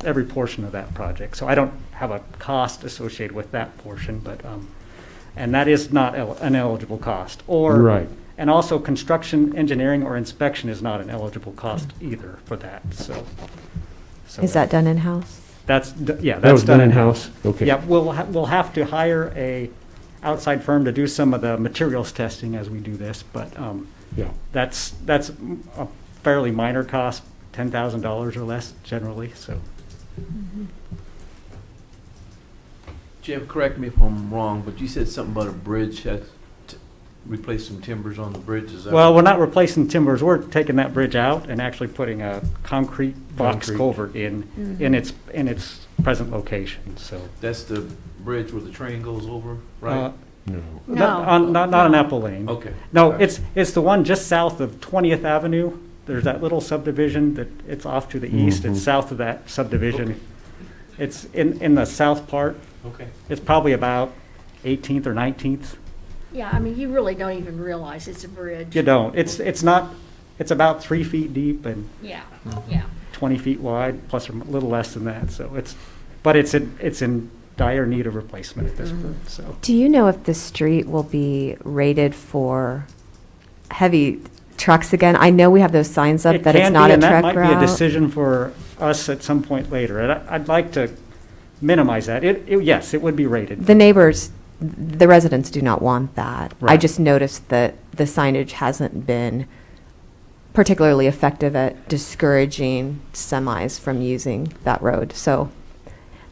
every portion of that project. So I don't have a cost associated with that portion, but, and that is not an eligible cost. Right. And also, construction, engineering, or inspection is not an eligible cost either for that, so. Is that done in-house? That's, yeah, That was that's done done in-house? in-house. Okay. Yeah, we'll have to hire a outside firm to do some of the materials testing as we do this, but Yeah. that's a fairly minor cost, $10,000 or less generally, so. Jim, correct me if I'm wrong, but you said something about a bridge, had to replace some timbers on the bridge, is that? Well, we're not replacing timbers, we're taking that bridge out and actually putting a concrete box Concrete. culvert in its present location, so. That's the bridge where the train goes over, Uh, right? No. Not on Apple Lane. Okay. No, All right. it's the one just south of 20th Avenue. There's that little subdivision that it's off to the east. Mhm. It's south of that subdivision. It's in the south part. Okay. It's probably about 18th or 19th. Yeah, I mean, you really don't even realize it's a bridge. You don't. It's about 3 feet deep and Yeah, yeah. 20 feet wide, plus or a little less than that. So but it's in dire need of replacement at this point, so. Do you know if the street will be rated for heavy trucks again? I know we have those signs up It that it's can not be, a and truck that might be a route. decision for us at some point later. And I'd like to minimize that. Yes, it would be rated. The neighbors, the residents do not want that. I Right. just noticed that the signage hasn't been particularly effective at discouraging semis from using that road. So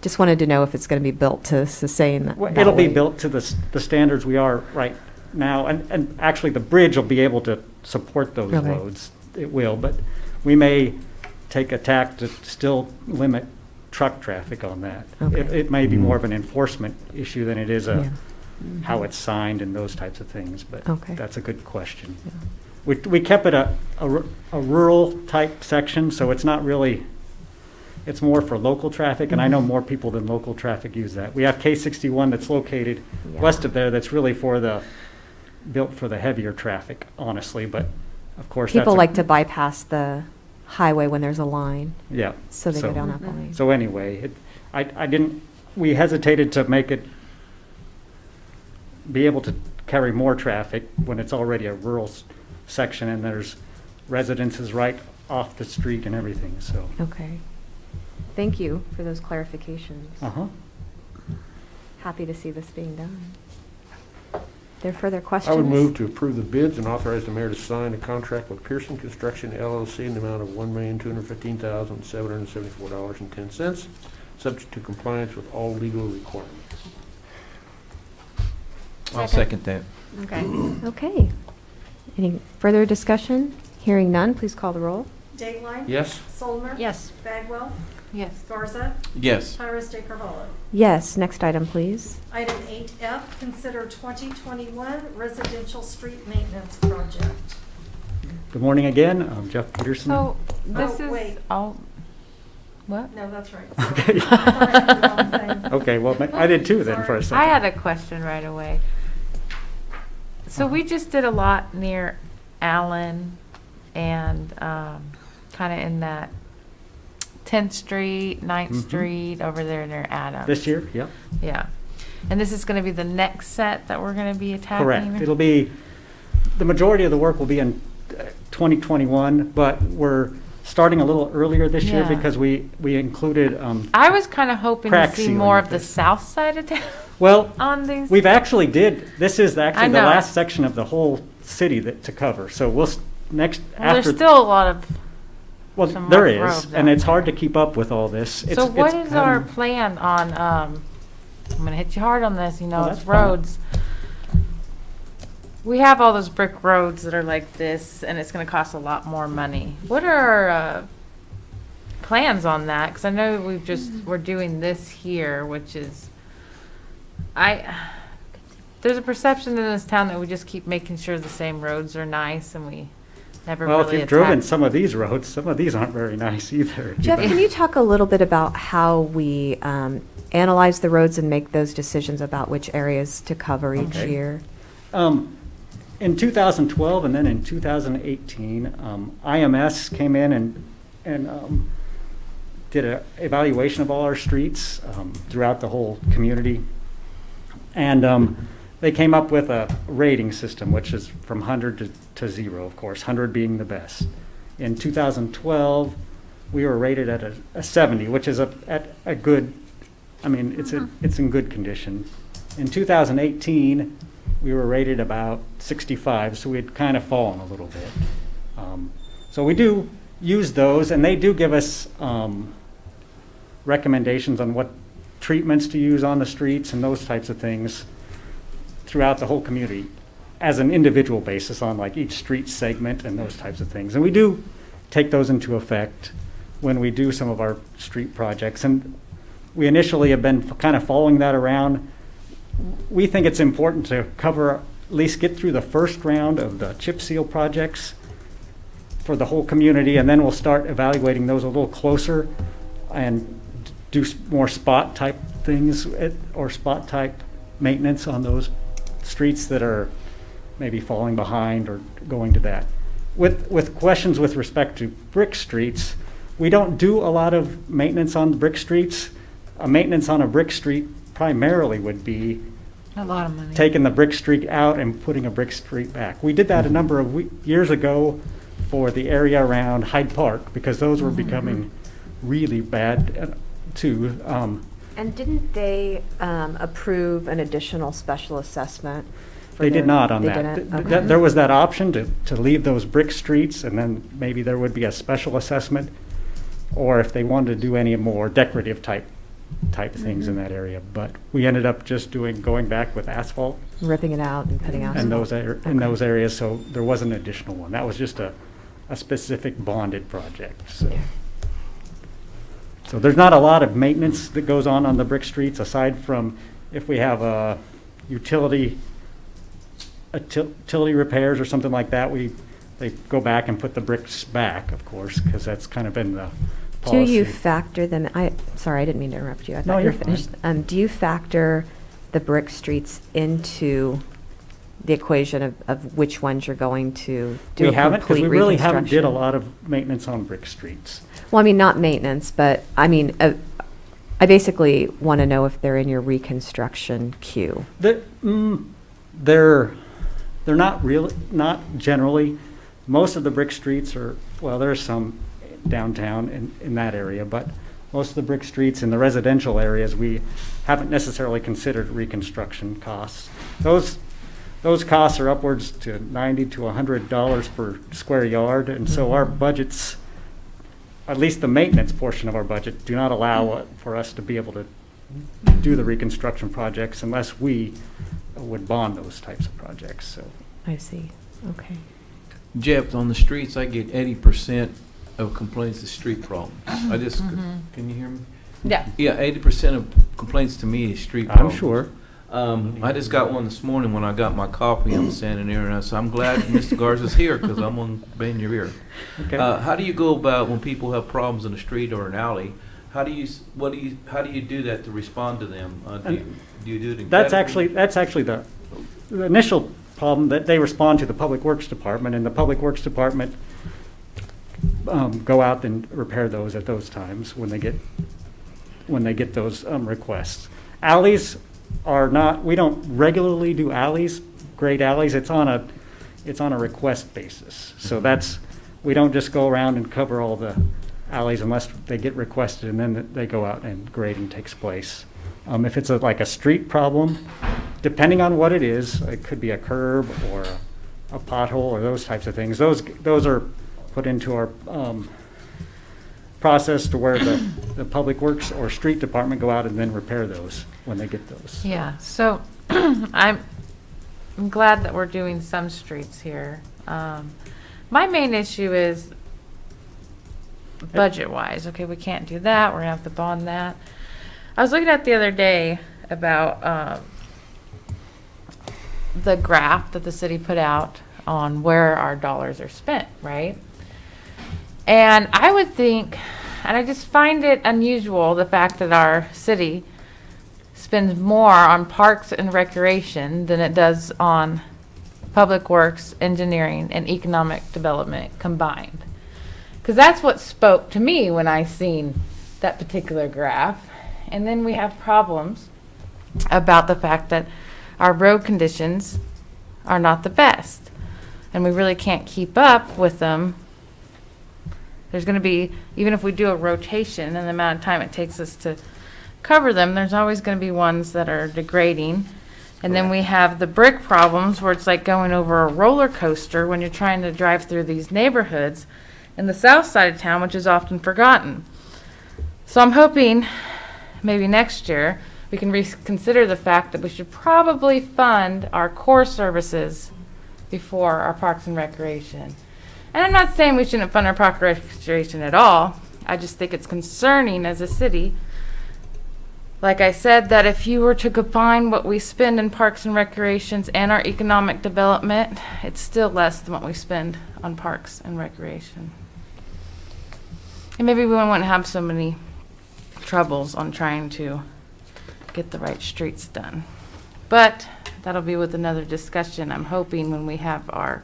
just wanted to know if it's going to be built to sustain that. Well, that it'll be way. built to the standards we are right now, and actually the bridge will be able to support those Okay. loads. It will, but we may take a tack to still limit truck traffic on that. Okay. It may be more of an enforcement issue than it is Yeah. how it's signed and those types of things, but Okay. that's a good question. Yeah. We kept it a rural type section, so it's not really, it's more for local traffic, and I know more people than local traffic use that. We have K61 that's located Yeah. west of there that's really built for the heavier traffic, honestly, but of course that's. People like to bypass the highway when there's a line, Yeah. so they go down that lane. So anyway, we hesitated to make it be able to carry more traffic when it's already a rural section and there's residences right off the street and everything, so. Okay. Thank you for those clarifications. Uh-huh. Happy to see this being done. There further I questions? would move to approve the bids and authorize the mayor to sign a contract with Pearson Construction LLC in the amount of $1,215,774.10, subject to compliance with all legal requirements. I'll second that. Okay. Okay. Any further discussion? Hearing none, please call the roll. Dateline? Yes? Solmer? Yes. Bagwell? Yes. Garza? Yes. Pyrus Carvalho. Yes, next item, please. Item 8F, consider 2021 residential street maintenance project. Good morning again, I'm Jeff Peterson. So this Oh, wait. is all, what? No, that's right. Okay. Sorry. I thought I had the wrong thing. Okay, well, I did too then for a second. I had a question right away. So we just did a lot near Allen and kind of in that 10th Street, 9th Mhm. Street, over there near Adams. This year, yep. Yeah. And this is going to be the next set that we're going to be attacking? Correct. It'll be, the majority of the work will be in 2021, but we're starting a little earlier this year Yeah. because we included, I was kind of hoping to crack see sealing more of of the this. south side of town well, on these. we've actually this is I actually the know. last section of the whole city to cover. So we'll, Well, after. there's still a lot of, Well, some there rough is, roads and out it's hard to there. keep up with all this. so what is our having- plan on, I'm going to hit you hard on this, you know, Oh, it's that's fine. roads. We have all those brick roads that are like this, and it's going to cost a lot more money. What are our plans on that? Because I know we're doing this here, which is, there's a perception in this town that we just keep making sure the same roads are nice, and we never Well, really if you've attack. driven some of these roads, some of these aren't very nice either. Jeff, can you talk a little bit about how we analyze the roads and make those decisions about which areas to cover each Okay. year? In 2012 and then in 2018, IMS came in and did an evaluation of all our streets throughout the whole community. And they came up with a rating system, which is from 100 to 0, of course, 100 being the best. In 2012, we were rated at a 70, which is at a good, I mean, it's in good condition. In 2018, we were rated about 65, so we had kind of fallen a little bit. So we do use those, and they do give us recommendations on what treatments to use on the streets and those types of things throughout the whole community as an individual basis on like each street segment and those types of things. And we do take those into effect when we do some of our street projects. And we initially have been kind of following that around. We think it's important to cover, at least get through the first round of the chip seal projects for the whole community, and then we'll start evaluating those a little closer and do more spot type things or spot type maintenance on those streets that are maybe falling behind or going to that. With questions with respect to brick streets, we don't do a lot of maintenance on brick streets. Maintenance on a brick street primarily would be A lot of money. taking the brick street out and putting a brick street back. We did that a number of years ago for the area around Hyde Park because those were becoming really bad too. And didn't they approve an additional special assessment? for They did their- not on they that. didn't? Th- Okay. There was that option to leave those brick streets, and then maybe there would be a special assessment, or if they wanted to do any more decorative type things in that area. But we ended up just going back with asphalt Ripping it out and putting out. in those areas, so there was an additional one. That was just a specific bonded project, so. So there's not a lot of maintenance that goes on the brick streets, aside from if we have a utility repairs or something like that, they go back and put the bricks back, of course, because that's kind of been the Do policy. you factor them, sorry, I didn't mean to interrupt you. I No, thought you were you're fine. finished. Do you factor the brick streets into the equation of which ones you're going to do We a haven't, because complete we really haven't did a reconstruction? lot of maintenance on brick streets. Well, I mean, not maintenance, but I mean, I basically want to know if they're in your reconstruction queue. They're not really, not generally. Most of the brick streets are, well, there's some downtown in that area, but most of the brick streets in the residential areas, we haven't necessarily considered reconstruction costs. Those costs are upwards to $90 to $100 per square yard, and so our budgets, at least the maintenance portion of our budget, do not allow for us to be able to do the reconstruction projects unless we would bond those types of projects, so. I see, okay. Jeff, on the streets, I get 80% of complaints of street problems. I just, can you hear me? Yeah. Yeah, 80% of complaints to me is street I'm problems. sure. I just got one this morning when I got my coffee. I'm standing there, and I'm glad Mr. Garza's here because I'm going to bend your ear. Okay. How do you go about when people have problems in the street or an alley? How do you do that to respond to them? Do you do it in That's categories? actually the initial problem that they respond to the Public Works Department, and the Public Works Department go out and repair those at those times when they get those requests. Alleys are not, we don't regularly do alleys, grade alleys. It's on a request basis. So we don't just go around and cover all the alleys unless they get requested, and then they go out and grading takes place. If it's like a street problem, depending on what it is, it could be a curb or a pothole or those types of things. Those are put into our process to where the Public Works or Street Department go out and then repair those when they get those. Yeah, so I'm glad that we're doing some streets here. My main issue is budget-wise. Okay, we can't do that. We're gonna have to bond that. I was looking at the other day about the graph that the city put out on where our dollars are spent, right? And I would think, and I just find it unusual, the fact that our city spends more on parks and recreation than it does on public works, engineering, and economic development combined. Because that's what spoke to me when I seen that particular graph. And then we have problems about the fact that our road conditions are not the best. And we really can't keep up with them. There's going to be, even if we do a rotation and the amount of time it takes us to cover them, there's always going to be ones that are degrading. And then we have the brick problems where it's like going over a roller coaster when you're trying to drive through these neighborhoods in the south side of town, which is often forgotten. So I'm hoping maybe next year we can reconsider the fact that we should probably fund our core services before our parks and recreation. And I'm not saying we shouldn't fund our park and recreation at all. I just think it's concerning as a city. Like I said, that if you were to combine what we spend in parks and recreations and our economic development, it's still less than what we spend on parks and recreation. And maybe we wouldn't have so many troubles on trying to get the right streets done. But that'll be with another discussion. I'm hoping when we have our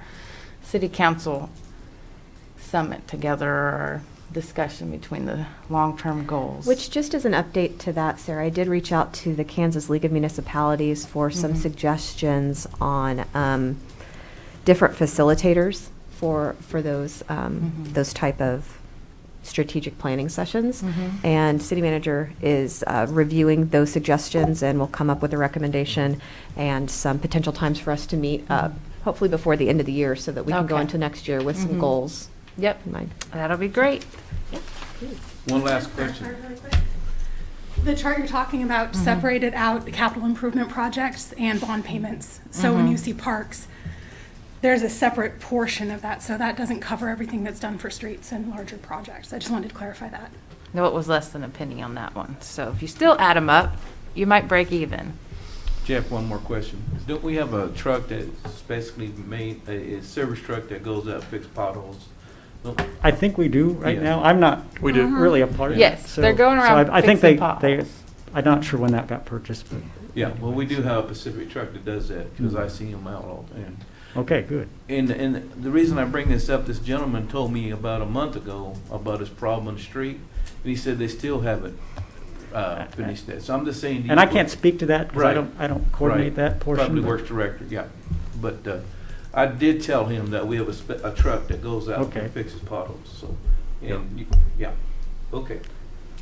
city council summit together, or our discussion between the long-term goals. Which, just as an update to that, Sarah, I did reach out to the Kansas League of Municipalities for some suggestions on different facilitators for those type of strategic planning sessions. And city manager is reviewing those suggestions and will come up with a recommendation and some potential times for us to meet, hopefully before the end of the year, so that we can go Okay. into next year with some goals Yep, in mind. that'll be great. One last question. The chart you're talking about separated out the capital improvement projects and bond payments. So when you see parks, there's a separate portion of that, so that doesn't cover everything that's done for streets and larger projects. I just wanted to clarify that. No, it was less than a penny on that one. So if you still add them up, you might break even. Jeff, one more question. Don't we have a truck that's basically made, a service truck that goes out, fix potholes? Don't- I think we do right Yeah. now. I'm not We do. really a part of it. Yes, so- they're going so around I think fixing they, potholes. I'm not sure when that got purchased, but, Yeah, well, we do have a Pacific truck that does that, because I see them out all the time. okay, good. And the reason I bring this up, this gentleman told me about a month ago about his problem on the street, and he said they still haven't finished that. So I'm just saying. And I can't speak to that because Right. I don't coordinate Right. that portion. Probably but- works director, yeah. But I did tell him that we have a truck that goes out Okay. and fixes potholes, so, and, yeah, okay.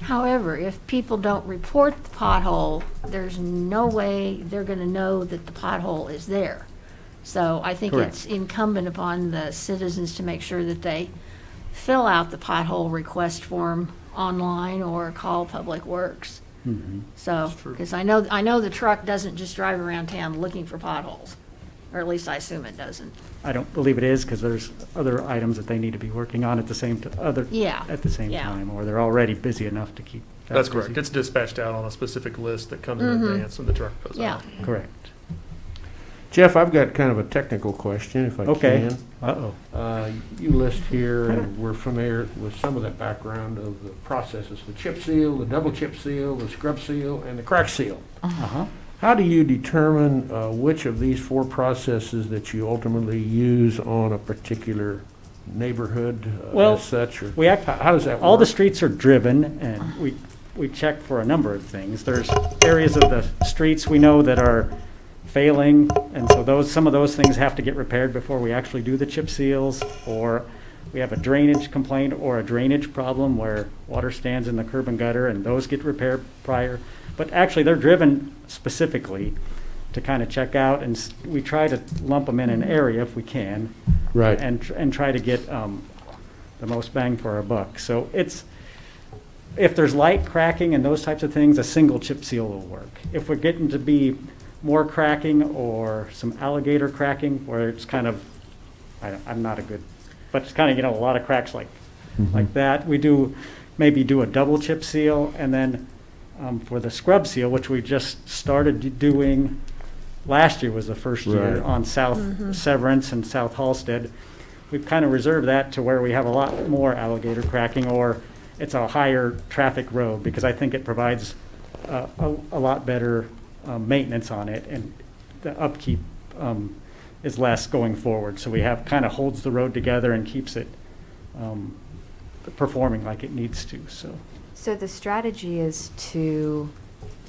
However, if people don't report the pothole, there's no way they're gonna know that the pothole is there. So I think Correct. it's incumbent upon the citizens to make sure that they fill out the pothole request form online or call Public Works. Mhm. So, That's true. because I know the truck doesn't just drive around town looking for potholes, or at least I assume it doesn't. I don't believe it is because there's other items that they need to be working on at the same, Yeah. at the same Yeah. time, or they're already busy enough to keep. that That's busy. correct. It's dispatched out on a specific list that comes in advance when the truck goes Yeah. out. Correct. Jeff, I've got kind of a technical question, if I Okay. can. Uh-oh. You list here, and we're familiar with some of the background of the processes, the chip seal, the double chip seal, the scrub seal, and the crack seal. Uh-huh. How do you determine which of these four processes that you ultimately use on a particular neighborhood Well, as such? Or We act, how does that work? all the streets are driven, and we check for a number of things. There's areas of the streets we know that are failing, and so some of those things have to get repaired before we actually do the chip seals, or we have a drainage complaint or a drainage problem where water stands in the curb and gutter, and those get repaired prior. But actually, they're driven specifically to kind of check out, and we try to lump them in an area if we can. Right. And try to get the most bang for our buck. So if there's light cracking and those types of things, a single chip seal will work. If we're getting to be more cracking or some alligator cracking where it's kind of, I'm not a good, but it's kind of, a lot of cracks like that, we maybe do a double chip seal, and then for the scrub seal, which we just started doing last year was the first year Right. on South Severance and South Halsted. We've kind of reserved that to where we have a lot more alligator cracking, or it's a higher traffic road, because I think it provides a lot better maintenance on it, and the upkeep is less going forward. So we have, kind of holds the road together and keeps it performing like it needs to, so. So the strategy is to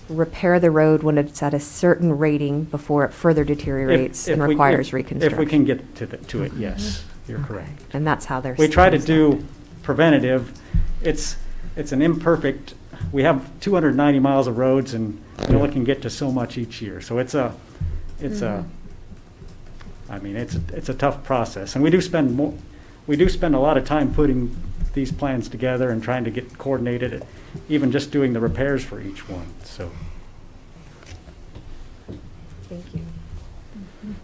repair the road when it's at a certain rating before it further deteriorates and requires reconstruction. If we can get to it, yes, you're correct. And that's how they're. We try to do preventative. It's an imperfect, we have 290 miles of roads, and we only can get to so much each year. So it's a tough process. And we do spend a lot of time putting these plans together and trying to get coordinated, even just doing the repairs for each one, so. Thank you.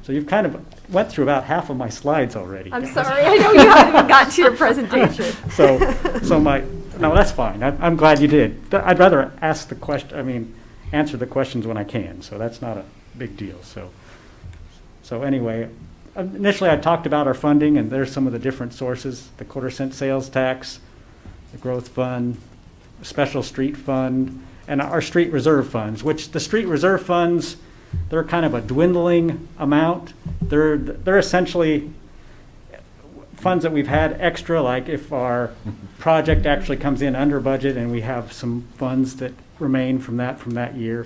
So you've kind of went through about half of my slides already. I'm sorry, I know you haven't even gotten to your presentation. No, that's fine. I'm glad you did. I'd rather answer the questions when I can, so that's not a big deal, So anyway, initially I talked about our funding, and there's some of the different sources: the quarter-cent sales tax, the growth fund, special street fund, and our street reserve funds, which the street reserve funds, they're kind of a dwindling amount. They're essentially funds that we've had extra, like if our project actually comes in under budget and we have some funds that remain from that year.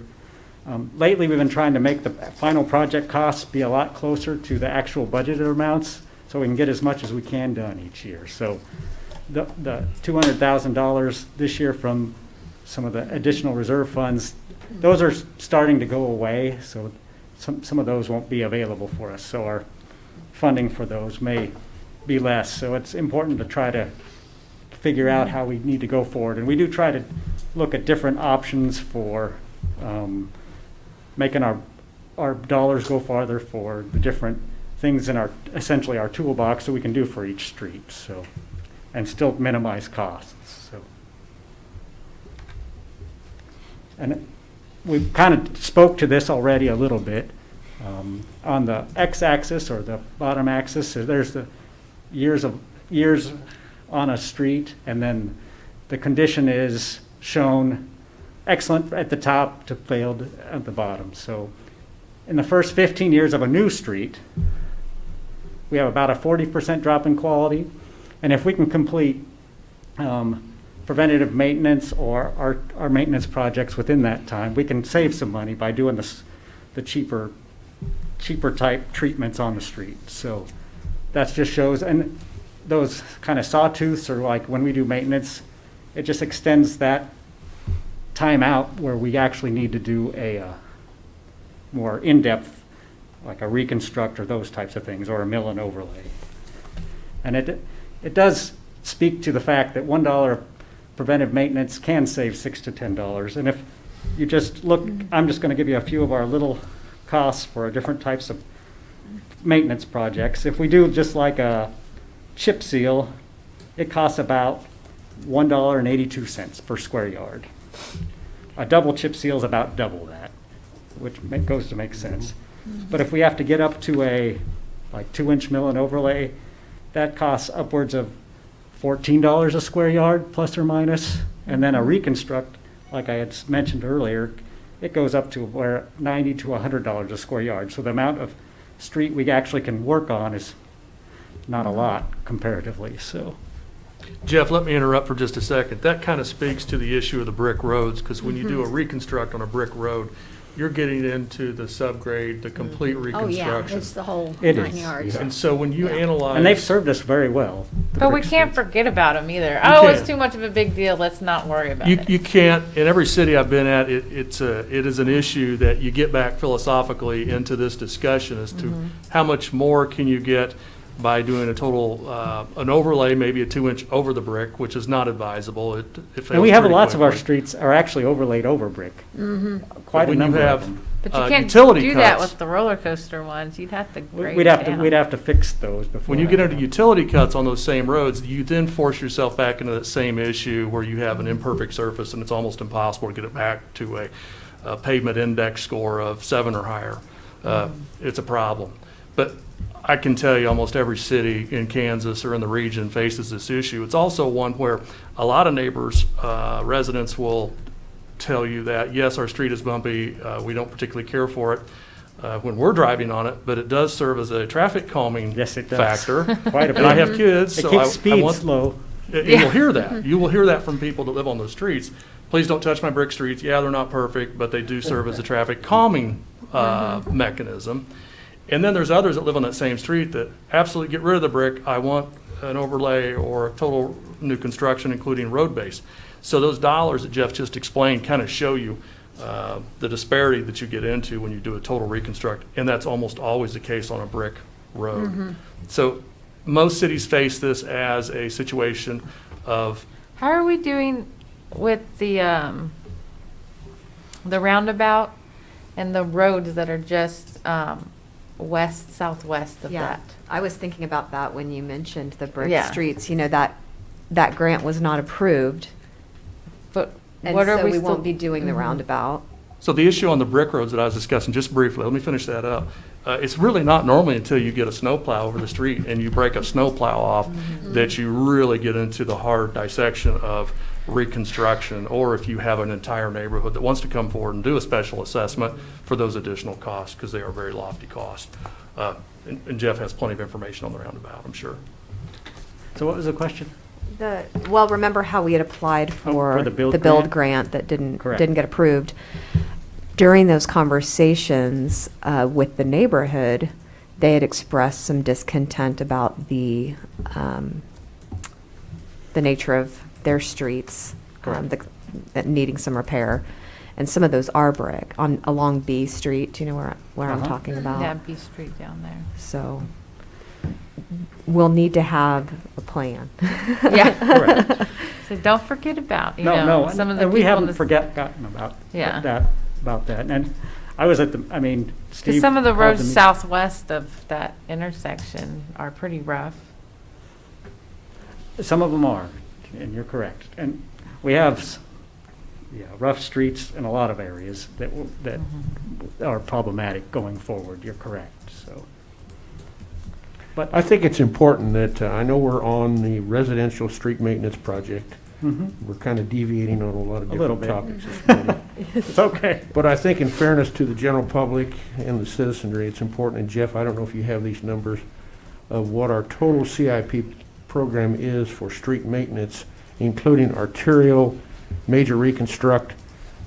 Lately, we've been trying to make the final project costs be a lot closer to the actual budgeted amounts, so we can get as much as we can done each year. So the $200,000 this year from some of the additional reserve funds, those are starting to go away, so some of those won't be available for us. So our funding for those may be less. So it's important to try to figure out how we need to go forward. And we do try to look at different options for making our dollars go farther for the different things in essentially our toolbox that we can do for each street, so, and still minimize costs. So, and we kind of spoke to this already a little bit. On the x-axis or the bottom axis, there's the years on a street, and then the condition is shown excellent at the top to failed at the bottom. So in the first 15 years of a new street, we have about a 40% drop in quality. And if we can complete preventative maintenance or our maintenance projects within that time, we can save some money by doing the cheaper type treatments on the street. So that just shows, and those kind of sawtooths are like when we do maintenance, it just extends that time out where we actually need to do a more in-depth, like a reconstruct or those types of things, or a mill and overlay. And it does speak to the fact that $1 of preventive maintenance can save $6 to $10. And if you just look, I'm just going to give you a few of our little costs for different types of maintenance projects. If we do just like a chip seal, it costs about $1.82 per square yard. A double chip seal is about double that, which goes to make sense. But if we have to get up to a like 2-inch mill and overlay, that costs upwards of $14 a square yard, plus or minus. And then a reconstruct, like I had mentioned earlier, it goes up to where $90 to $100 a square yard. So the amount of street we actually can work on is not a lot comparatively. So, Jeff, let me interrupt for just a second. That kind of speaks to the issue of the brick roads, because when you do a reconstruct on a brick road, you're getting into the subgrade, the complete Oh, yeah, reconstruction. it's the whole It 9 is, yards. And so when you analyze. and they've served us very well. the But we brick can't streets. forget about them either. Oh, it's can't. too much of a big deal. Let's not worry about You, it. you can't, in every city I've been at, it is an issue that you get back philosophically into this discussion as to how much more can you get by doing a total, an overlay, maybe a 2-inch over the brick, which is not advisable. It fails And we have pretty lots of our quickly. streets are actually overlaid over brick. Quite a When you number have, of them. But you can't utility do that cuts. with the roller coaster ones. You'd have to grade We'd it have to, down. we'd have to fix those before. When you that get into happened. utility cuts on those same roads, you then force yourself back into that same issue where you have an imperfect surface and it's almost impossible to get it back to a pavement index score of 7 or higher. It's a problem. But I can tell you almost every city in Kansas or in the region faces this issue. It's also one where a lot of neighbors, residents will tell you that, yes, our street is bumpy, we don't particularly care for it when we're driving on it, but it does serve as a traffic calming Yes, it does. factor. Quite a bit. And I have kids, It so keeps I speeds want, low. you will hear that. You will hear that from people that live on those streets. Please don't touch my brick streets. Yeah, they're not perfect, but they do serve as a traffic calming mechanism. And then there's others that live on that same street that absolutely get rid of the brick. I want an overlay or a total new construction, including road base. So those dollars that Jeff just explained kind of show you the disparity that you get into when you do a total reconstruct, and that's almost always the case on a brick road. So most cities face this as a situation of, How are we doing with the roundabout and the roads that are just west, southwest of Yeah, that? I was thinking about that when you mentioned the brick Yeah. streets, you know, that grant was not approved. But And what are so we we still? won't be doing the roundabout. so the issue on the brick roads that I was discussing, just briefly, let me finish that up. It's really not normally until you get a snowplow over the street and you break a snowplow off that you really get into the hard dissection of reconstruction, or if you have an entire neighborhood that wants to come forward and do a special assessment for those additional costs, because they are very lofty costs. And Jeff has plenty of information on the roundabout, I'm sure. So what was the question? Well, remember how we had applied for for the build the build grant? grant that Correct. didn't get approved? During those conversations with the neighborhood, they had expressed some discontent about the the nature of their streets, Correct. that needing some repair. And some of those are brick along B Street. Do you know where I'm Uh-huh. talking about? Yeah, B Street down there. So we'll need to have a plan. Yeah. Correct. So don't forget about, you No, know, no, some of the and we people in haven't the. forgotten about Yeah. that. And I was at I mean, Steve. Because some of the called roads meeting. southwest of that intersection are pretty rough. Some of them are, and you're correct. And we have, rough streets in a lot of areas that are problematic going forward. You're correct, so. But, I think it's important that, I know we're on the residential street maintenance project. mhm, We're kind of deviating on a lot of A little different bit. topics this morning. it's okay. But I think in fairness to the general public and the citizenry, it's important, and Jeff, I don't know if you have these numbers, of what our total CIP program is for street maintenance, including arterial, major reconstruct.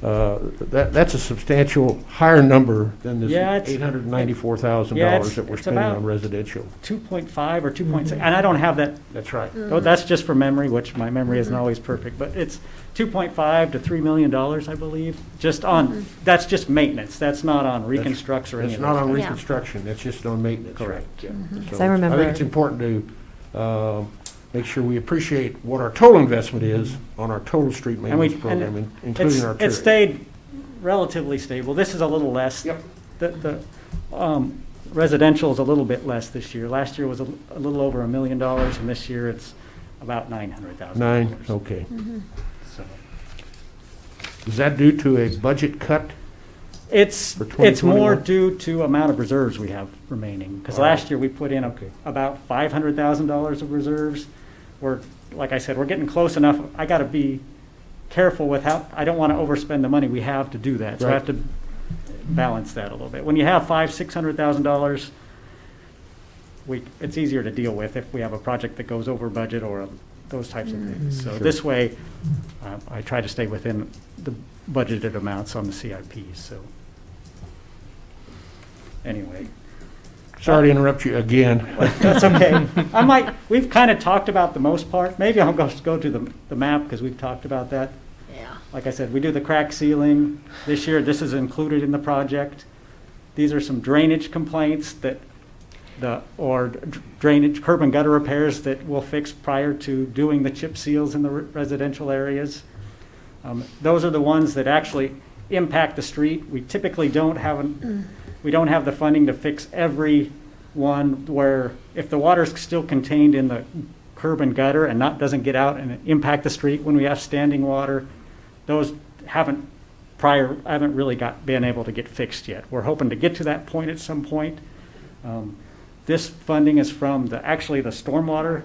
That's a substantial higher number than this Yeah, it's- $894,000 Yeah, it's- that we're it's spending about- on residential. 2.5 or 2.6, and I don't have that. That's right. Oh, that's just from memory, which my memory isn't always perfect, but it's 2.5 to $3 million, I believe, just on, that's just maintenance. That's not on reconstructs or any It's of not that on stuff. reconstruction, that's just on maintenance. right? Correct. Yeah. So So I remember- think it's important to make sure we appreciate what our total investment is on our total street And maintenance program, including our It arterial. stayed relatively stable. This is a little less. Yep. The residential is a little bit less this year. Last year was a little over $1 million, and this year it's about $900,000. 9, okay. So Is that due to a budget cut? It's For more 2021? due to amount of reserves we have remaining. Because All right. last year we put in Okay. about $500,000 of reserves. We're, like I said, we're getting close enough. I got to be careful with how, I don't want to overspend the money we have to do that. So I Right. have to balance that a little bit. When you have $600,000, it's easier to deal with if we have a project that goes over budget or those types of things. So Sure. this way, I try to stay within the budgeted amounts on the CIPs, so. Anyway, Sorry to interrupt you again. that's okay. We've kind of talked about the most part. Maybe I'll go to the map because we've talked about that. Yeah. Like I said, we do the crack sealing this year. This is included in the project. These are some drainage complaints drainage, curb and gutter repairs that we'll fix prior to doing the chip seals in the residential areas. Those are the ones that actually impact the street. We typically don't have the funding to fix every one where if the water's still contained in the curb and gutter and doesn't get out and impact the street when we have standing water, those haven't really been able to get fixed yet. We're hoping to get to that point at some point. This funding is from the stormwater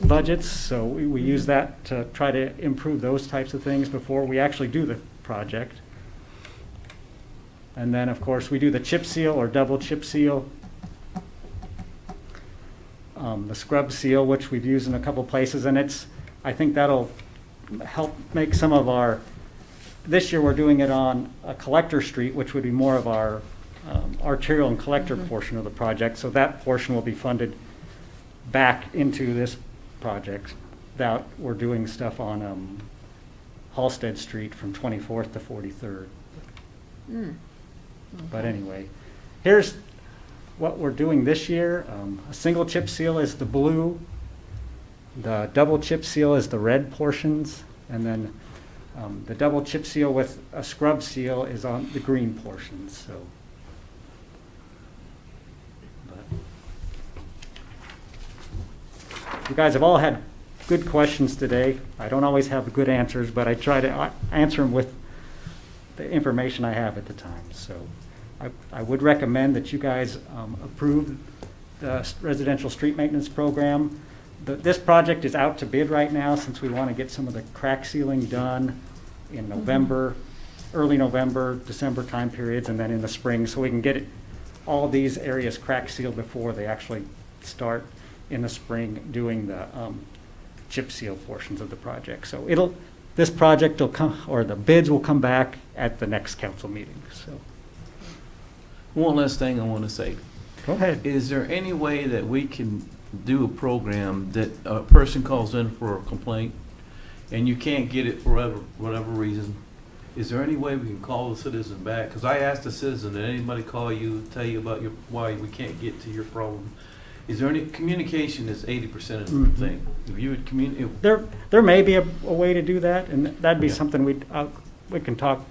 budgets, so we use that to try to improve those types of things before we actually do the project. And then, of course, we do the chip seal or double chip seal. The scrub seal, which we've used in a couple places, and I think that'll help make some of this year we're doing it on a collector street, which would be more of our arterial and collector portion of the project. So that portion will be funded back into this project. That we're doing stuff on Halsted Street from 24th to 43rd. But anyway, here's what we're doing this year. A single chip seal is the blue. The double chip seal is the red portions. And then the double chip seal with a scrub seal is on the green portions. So. You guys have all had good questions today. I don't always have good answers, but I try to answer them with the information I have at the time. So I would recommend that you guys approve the residential street maintenance program. This project is out to bid right now since we want to get some of the crack sealing done in November, early November, December time periods, and then in the spring, so we can get all these areas crack sealed before they actually start in the spring doing the chip seal portions of the project. So this project will come, or the bids will come back at the next council meeting, so. One last thing I want to say. Go ahead. Is there any way that we can do a program that a person calls in for a complaint and you can't get it for whatever reason. Is there any way we can call the citizen back? Because I asked the citizen, did anybody call you, tell you about why we can't get to your problem? Is there any communication is 80% of the thing? If you would communicate. There may be a way to do that, and that'd be Yeah. something we can talk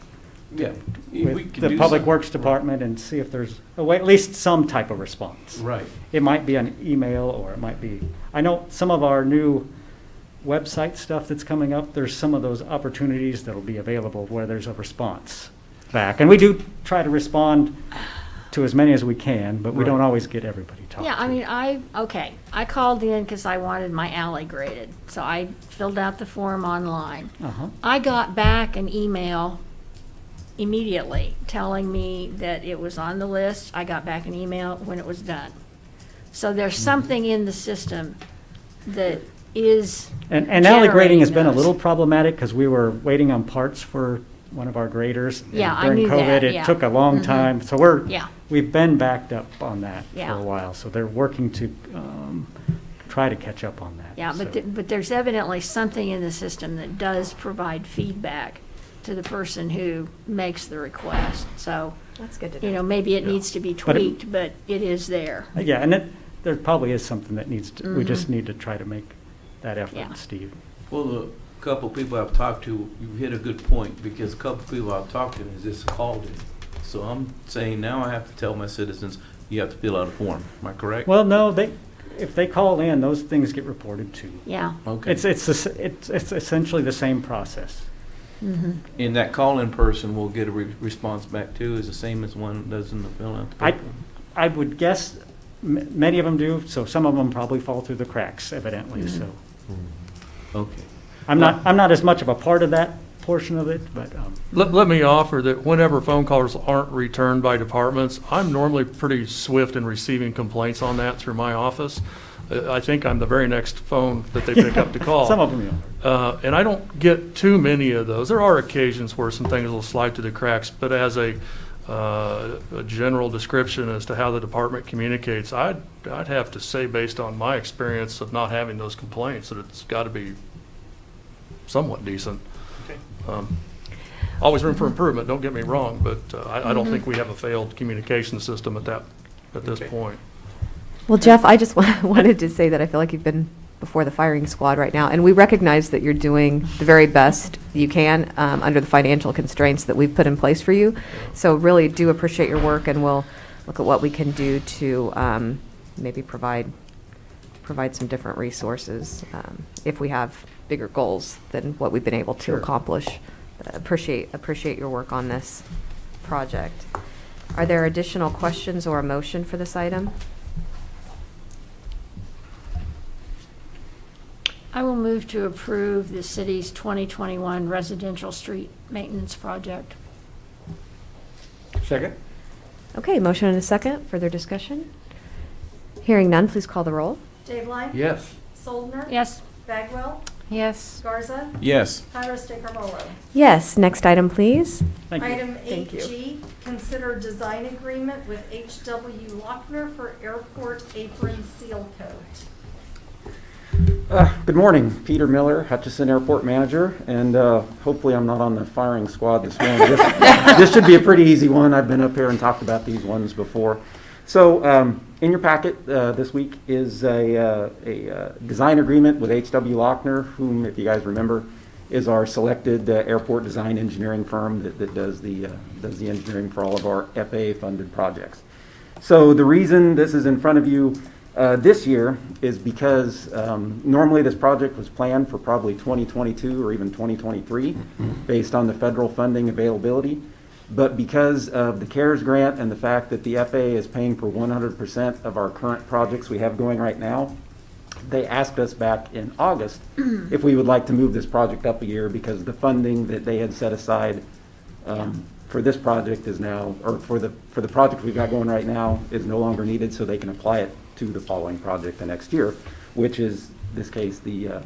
Yeah. We with could the do Public something. Works Department and see if there's a way, at least some type of response. Right. It might be an email, or it might be, I know some of our new website stuff that's coming up, there's some of those opportunities that'll be available where there's a response back. And we do try to respond to as many as we can, but we don't always get everybody talked to. Yeah, I mean, I called in because I wanted my alley graded, so I filled out the form online. Uh-huh. I got back an email immediately telling me that it was on the list. I got back an email when it was done. So there's something in the system that is And alley grading has been a generating little those. problematic because we were waiting on parts for one of our graders. and Yeah, I during knew that, COVID, yeah. it took a long Mhm. time. So Yeah. we've been backed up on that for Yeah. a while. So they're working to try to catch up on that. Yeah, So- but there's evidently something in the system that does provide feedback to the person who makes the request. So, That's good to you know. know, maybe it needs to be But it- tweaked, but it is there. Yeah, and there probably is something that needs to, we just Mhm. need to try to make that effort, Yeah. Steve. Well, the couple people I've talked to, you hit a good point, because a couple people I've talked to is just called in. So I'm saying now I have to tell my citizens, you have to fill out a form. Am I correct? Well, no, if they call in, those things get reported too. Yeah. Okay. It's essentially the same process. Mhm. And that call-in person will get a response back too, is the same as one does in the fill out the paper? I would guess many of them do, so some of them probably fall through the cracks evidently, so. Okay. I'm not as much of a part of that portion of it, but, Let me offer that whenever phone calls aren't returned by departments, I'm normally pretty swift in receiving complaints on that through my office. I think I'm the very next phone that they pick up to call. some of them, And I don't get too many of those. There are occasions where some things will slide through the cracks, but as a general description as to how the department communicates, I'd have to say, based on my experience of not having those complaints, that it's got to be somewhat decent. Always room for improvement, don't get me wrong, but I don't think we have a failed communication system at this point. Well, Jeff, I just wanted to say that I feel like you've been before the firing squad right now, and we recognize that you're doing the very best you can under the financial constraints that we've put in place for you. So really do appreciate your work, and we'll look at what we can do to maybe provide some different resources if we have bigger goals than what we've been able to Sure. accomplish. Appreciate your work on this project. Are there additional questions or a motion for this item? I will move to approve the city's 2021 residential street maintenance project. Second? Okay, motion and a second. Further discussion? Hearing none, please call the roll. Dave Line? Yes. Soldner? Yes. Bagwell? Yes. Garza? Yes. Tyler Stickermolo. Yes, next item, please. Thank you. Item Thank you. 8G, consider design agreement with H.W. Lochner for airport apron seal coat. Good morning, Peter Miller, Hutchinson Airport Manager, and hopefully I'm not on the firing squad this morning. This should be a pretty easy one. I've been up here and talked about these ones before. So in your packet this week is a design agreement with H.W. Lochner, whom, if you guys remember, is our selected airport design engineering firm that does the engineering for all of our FAA-funded projects. So the reason this is in front of you this year is because normally this project was planned for probably 2022 or even 2023 based on the federal funding availability. But because of the CARES grant and the fact that the FAA is paying for 100% of our current projects we have going right now, they asked us back in August if we would like to move this project up a year because the funding that they had set aside for this project is now, or for the project we've got going right now, is no longer needed, so they can apply it to the following project the next year, which is, in this case, the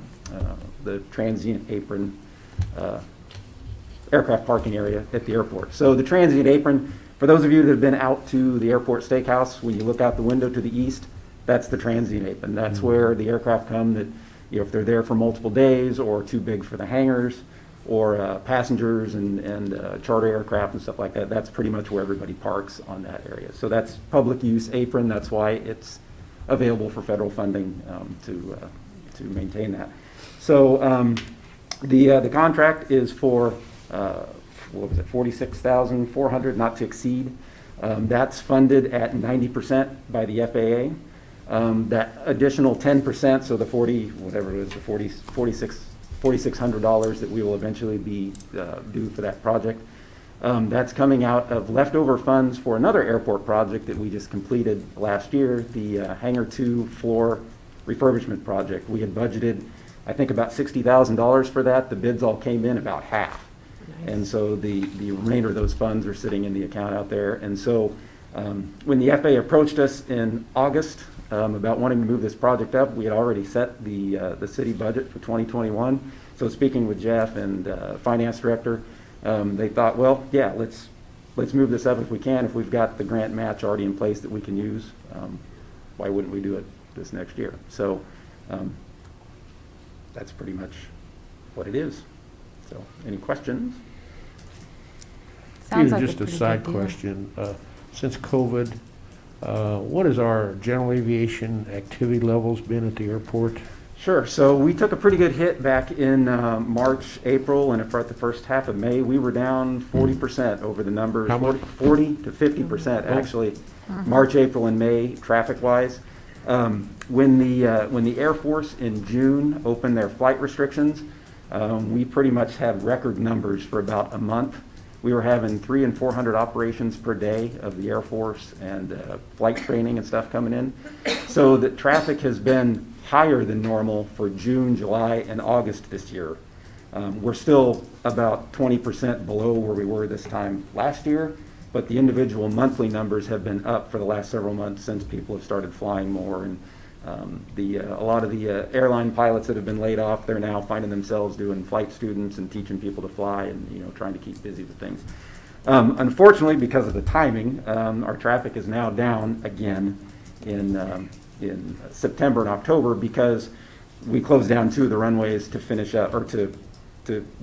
transient apron aircraft parking area at the airport. So the transient apron, for those of you that have been out to the airport steakhouse, when you look out the window to the east, That's the transient apron. That's where the aircraft come that, you know, if they're there for multiple days or too big for the hangars, or passengers and charter aircraft and stuff like that, that's pretty much where everybody parks on that area. So that's public use apron. That's why it's available for federal funding to maintain that. So the contract is for what was it, $46,400, not to exceed. That's funded at 90% by the FAA. That additional 10%, so the 40, whatever it is, the $4,600 that we will eventually be due for that project. That's coming out of leftover funds for another airport project that we just completed last year, the Hangar 2 floor refurbishment project. We had budgeted, I think, about $60,000 for that. The bids all came in about half. And so the remainder of those funds are sitting in the account out there. And so when the FAA approached us in August about wanting to move this project up, we had already set the city budget for 2021. So speaking with Jeff and finance director, they thought, well, yeah, let's move this up if we can. If we've got the grant match already in place that we can use, why wouldn't we do it this next year? So that's pretty much what it is. So any questions? Sounds like Just a pretty side good deal. question. Since COVID, what has our general aviation activity levels been at the airport? Sure. So we took a pretty good hit back in March, April, and for the first half of May, we were down 40% over the numbers. How much? 40 to 50% actually, March, April, and May, traffic-wise. When the Air Force in June opened their flight restrictions, we pretty much had record numbers for about a month. We were having 300 and 400 operations per day of the Air Force and flight training and stuff coming in. So the traffic has been higher than normal for June, July, and August this year. We're still about 20% below where we were this time last year, but the individual monthly numbers have been up for the last several months since people have started flying more. And a lot of the airline pilots that have been laid off, they're now finding themselves doing flight students and teaching people to fly and trying to keep busy with things. Unfortunately, because of the timing, our traffic is now down again in September and October because we closed down 2 of the runways to finish up or to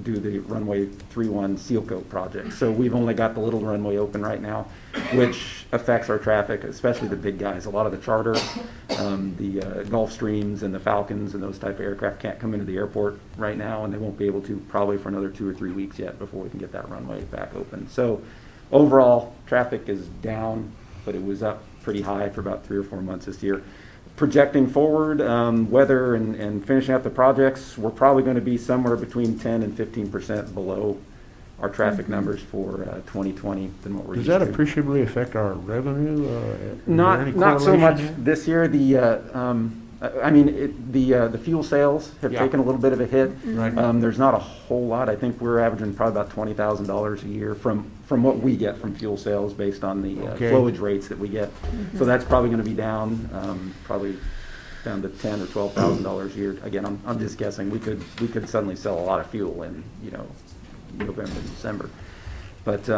do the runway 31 seal coat project. So we've only got the little runway open right now, which affects our traffic, especially the big guys. A lot of the charter, the Gulfstreams and the Falcons and those type of aircraft can't come into the airport right now, and they won't be able to probably for another 2 or 3 weeks yet before we can get that runway back open. So overall, traffic is down, but it was up pretty high for about 3 or 4 months this year. Projecting forward, weather and finishing up the projects, we're probably going to be somewhere between 10 and 15% below our traffic numbers for 2020 than what we're Does used that to. appreciably affect our revenue? Is there any Not so much correlation this year. The fuel sales have Yeah. taken a little bit of a hit. Right. There's not a whole lot. I think we're averaging probably about $20,000 a year from what we get from fuel sales based on the Okay. flowage rates that we get. So that's probably going to be down, probably down to $10,000 or $12,000 a year. Again, I'm just guessing. We could suddenly sell a lot of fuel in November, December. But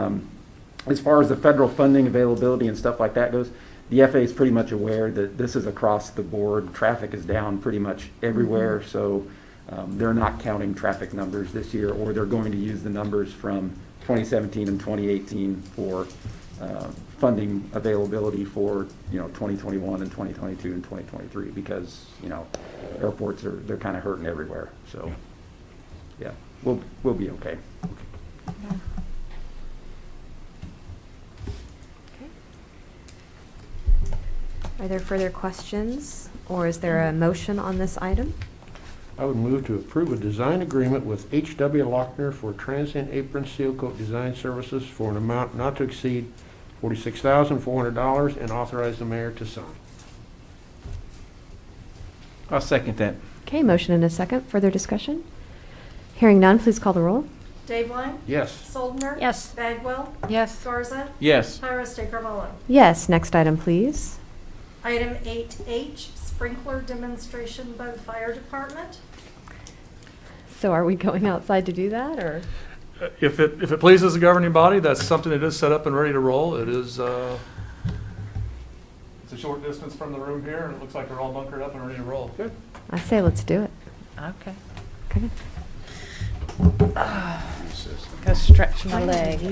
as far as the federal funding availability and stuff like that goes, the FAA is pretty much aware that this is across the board. Traffic is down pretty much everywhere, so they're not counting traffic numbers this year, or they're going to use the numbers from 2017 and 2018 for funding availability for 2021 and 2022 and 2023 because airports they're kind of hurting everywhere. So yeah, we'll be okay. Are there further questions, or is there a motion on this item? I would move to approve a design agreement with H.W. Lochner for transient apron seal coat design services for an amount not to exceed $46,400 and authorize the mayor to sign. I'll second that. Okay, motion and a second. Further discussion? Hearing none, please call the roll. Dave Line? Yes. Soldner? Yes. Bagwell? Yes. Garza? Yes. Pyrus Carvalho. Yes, next item, please. Item 8H, sprinkler demonstration by the fire department. So are we going outside to do that, or? If it pleases the governing body, that's something that is set up and ready to roll. It is, It's a short distance from the room here, and it looks like they're all bunkered up and ready to roll. Good. I say let's do it. Okay. Okay. Go stretch my legs.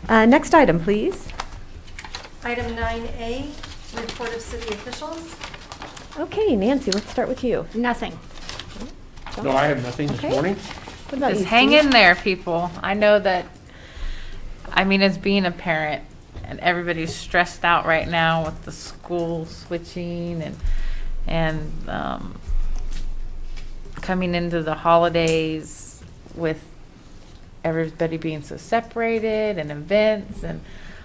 Next item, please. Item 9A, report of city officials. Okay, Nancy, let's start with you. Nothing. No, I have nothing this Okay. morning. What about Just you, hang Steve? in there, people. I know that, I mean, as being a parent, and everybody's stressed out right now with the school switching and coming into the holidays with everybody being so separated and events and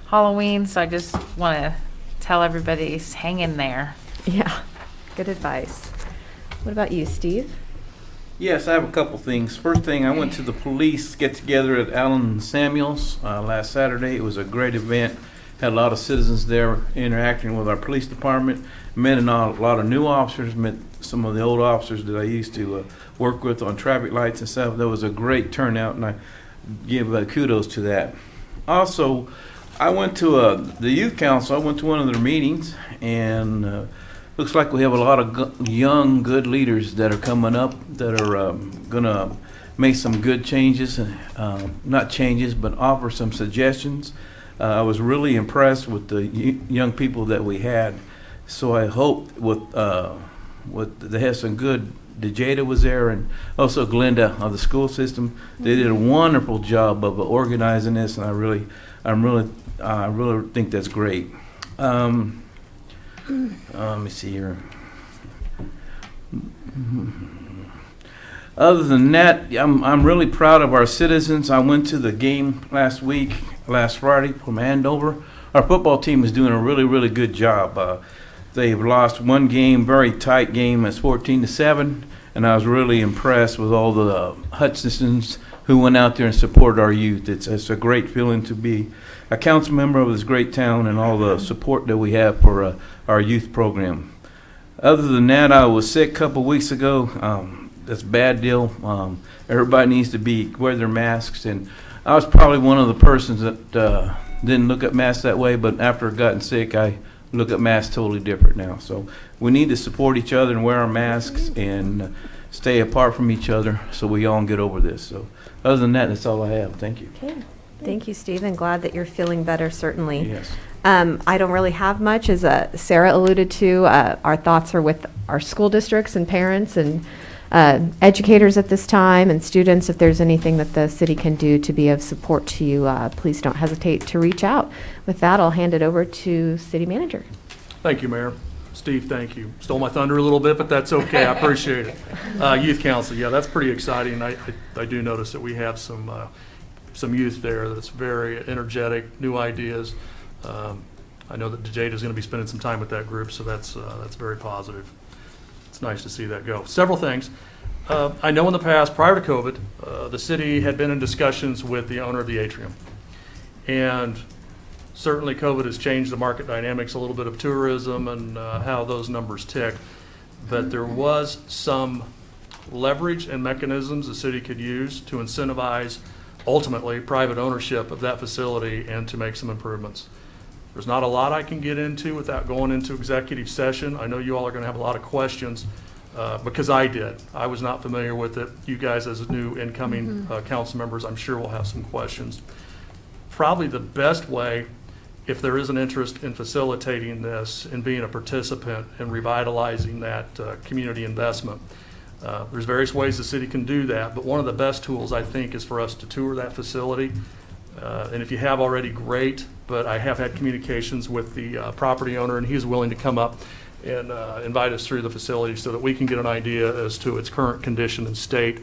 Halloween. So I just want to tell everybody, hang in there. Yeah, good advice. What about you, Steve? Yes, I have a couple things. First thing, I went to the police get-together at Allen Samuels last Saturday. It was a great event. Had a lot of citizens there interacting with our police department. Met a lot of new officers, met some of the old officers that I used to work with on traffic lights and stuff. That was a great turnout, and I give kudos to that. Also, I went to the youth council. I went to one of their meetings, and looks like we have a lot of young, good leaders that are coming up that are going to make some good changes, not changes, but offer some suggestions. I was really impressed with the young people that we had. So I hope they had some good. DeJada was there, and also Glenda of the school system. They did a wonderful job of organizing this, and I really think that's great. Let me see here. Other than that, I'm really proud of our citizens. I went to the game last Friday from Andover. Our football team is doing a really, really good job. They've lost one game, very tight game, it's 14-7, and I was really impressed with all the Hutchinsons who went out there and supported our youth. It's a great feeling to be a council member of this great town and all the support that we have for our youth program. Other than that, I was sick a couple weeks ago. That's a bad deal. Everybody needs to wear their masks, and I was probably one of the persons that didn't look at masks that way, but after I've gotten sick, I look at masks totally different now. So we need to support each other and wear our masks and stay apart from each other so we all can get over this. So other than that, that's all I have. Thank you. Okay. Thank you, Steve, and glad that you're feeling better, certainly. Yes. I don't really have much. As Sarah alluded to, our thoughts are with our school districts and parents and educators at this time and students. If there's anything that the city can do to be of support to you, please don't hesitate to reach out. With that, I'll hand it over to City Manager. Thank you, Mayor. Steve, thank you. Stole my thunder a little bit, but that's okay. I appreciate it. Youth Council, yeah, that's pretty exciting. I do notice that we have some youth there that's very energetic, new ideas. I know that DeJada is going to be spending some time with that group, so that's very positive. It's nice to see that go. Several things. I know in the past, prior to COVID, the city had been in discussions with the owner of the atrium. And certainly COVID has changed the market dynamics a little bit of tourism and how those numbers tick. But there was some leverage and mechanisms the city could use to incentivize ultimately private ownership of that facility and to make some improvements. There's not a lot I can get into without going into executive session. I know you all are going to have a lot of questions because I did. I was not familiar with it. You guys as new incoming council members, I'm sure will have some questions. Probably the best way, if there is an interest in facilitating this and being a participant in revitalizing that community investment, there's various ways the city can do that, but one of the best tools I think is for us to tour that facility. And if you have already, great, but I have had communications with the property owner, and he's willing to come up and invite us through the facility so that we can get an idea as to its current condition and state,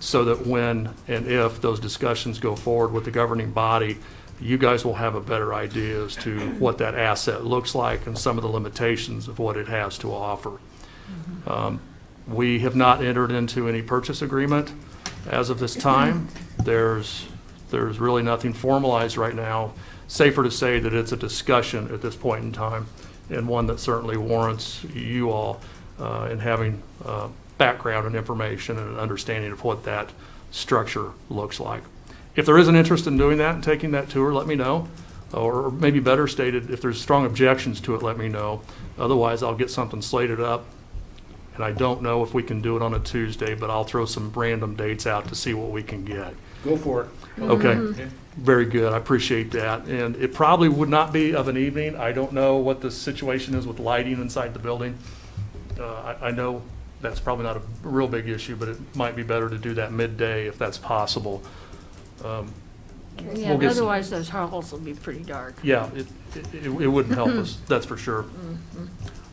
so that when and if those discussions go forward with the governing body, you guys will have a better idea as to what that asset looks like and some of the limitations of what it has to offer. We have not entered into any purchase agreement as of this time. There's really nothing formalized right now. Safer to say that it's a discussion at this point in time, and one that certainly warrants you all in having background and information and an understanding of what that structure looks like. If there is an interest in doing that and taking that tour, let me know. Or maybe better stated, if there's strong objections to it, let me know. Otherwise, I'll get something slated up. And I don't know if we can do it on a Tuesday, but I'll throw some random dates out to see what we can get. Go for it. Okay, very good, I appreciate that. And it probably would not be of an evening. I don't know what the situation is with lighting inside the building. I know that's probably not a real big issue, but it might be better to do that midday if that's possible. Yeah, We'll get some- otherwise those halls will be pretty dark. Yeah, it wouldn't help us, that's for sure.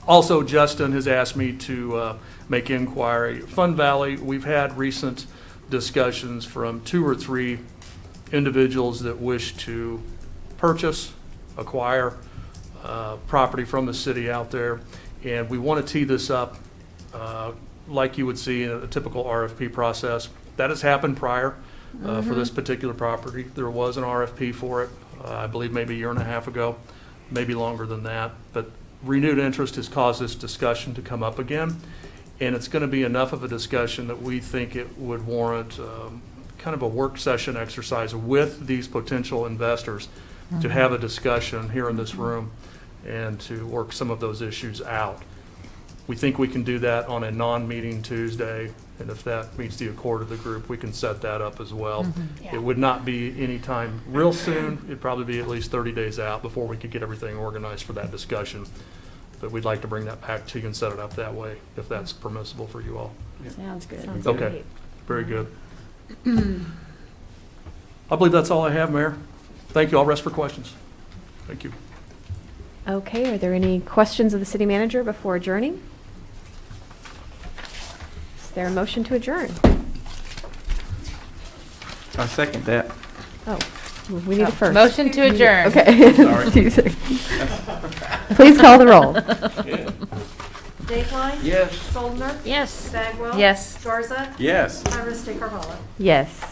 Also, Justin has asked me to make inquiry. Fun Valley, we've had recent discussions from 2 or 3 individuals that wish to purchase, acquire property from the city out there. And we want to tee this up like you would see in a typical RFP process. That has happened prior for this particular property. There was an RFP for it, I believe maybe a year and a half ago, maybe longer than that. But renewed interest has caused this discussion to come up again. And it's going to be enough of a discussion that we think it would warrant kind of a work session exercise with these potential investors to have a discussion here in this room and to work some of those issues out. We think we can do that on a non-meeting Tuesday, and if that meets the accord of the group, we can set that up as well. Yeah. It would not be any time real soon. It'd probably be at least 30 days out before we could get everything organized for that discussion. But we'd like to bring that back to you and set it up that way, if that's permissible for you all. Sounds good. Okay, very good. I believe that's all I have, Mayor. Thank you. I'll rest for questions. Thank you. Okay, are there any questions of the city manager before adjourning? Is there a motion to adjourn? I second that. Oh, we need a first. Motion to adjourn. Okay. Please call the roll. Dateline? Yes. Soldner? Yes. Bagwell? Yes. Garza? Yes. Iris DeCarvalho? Yes.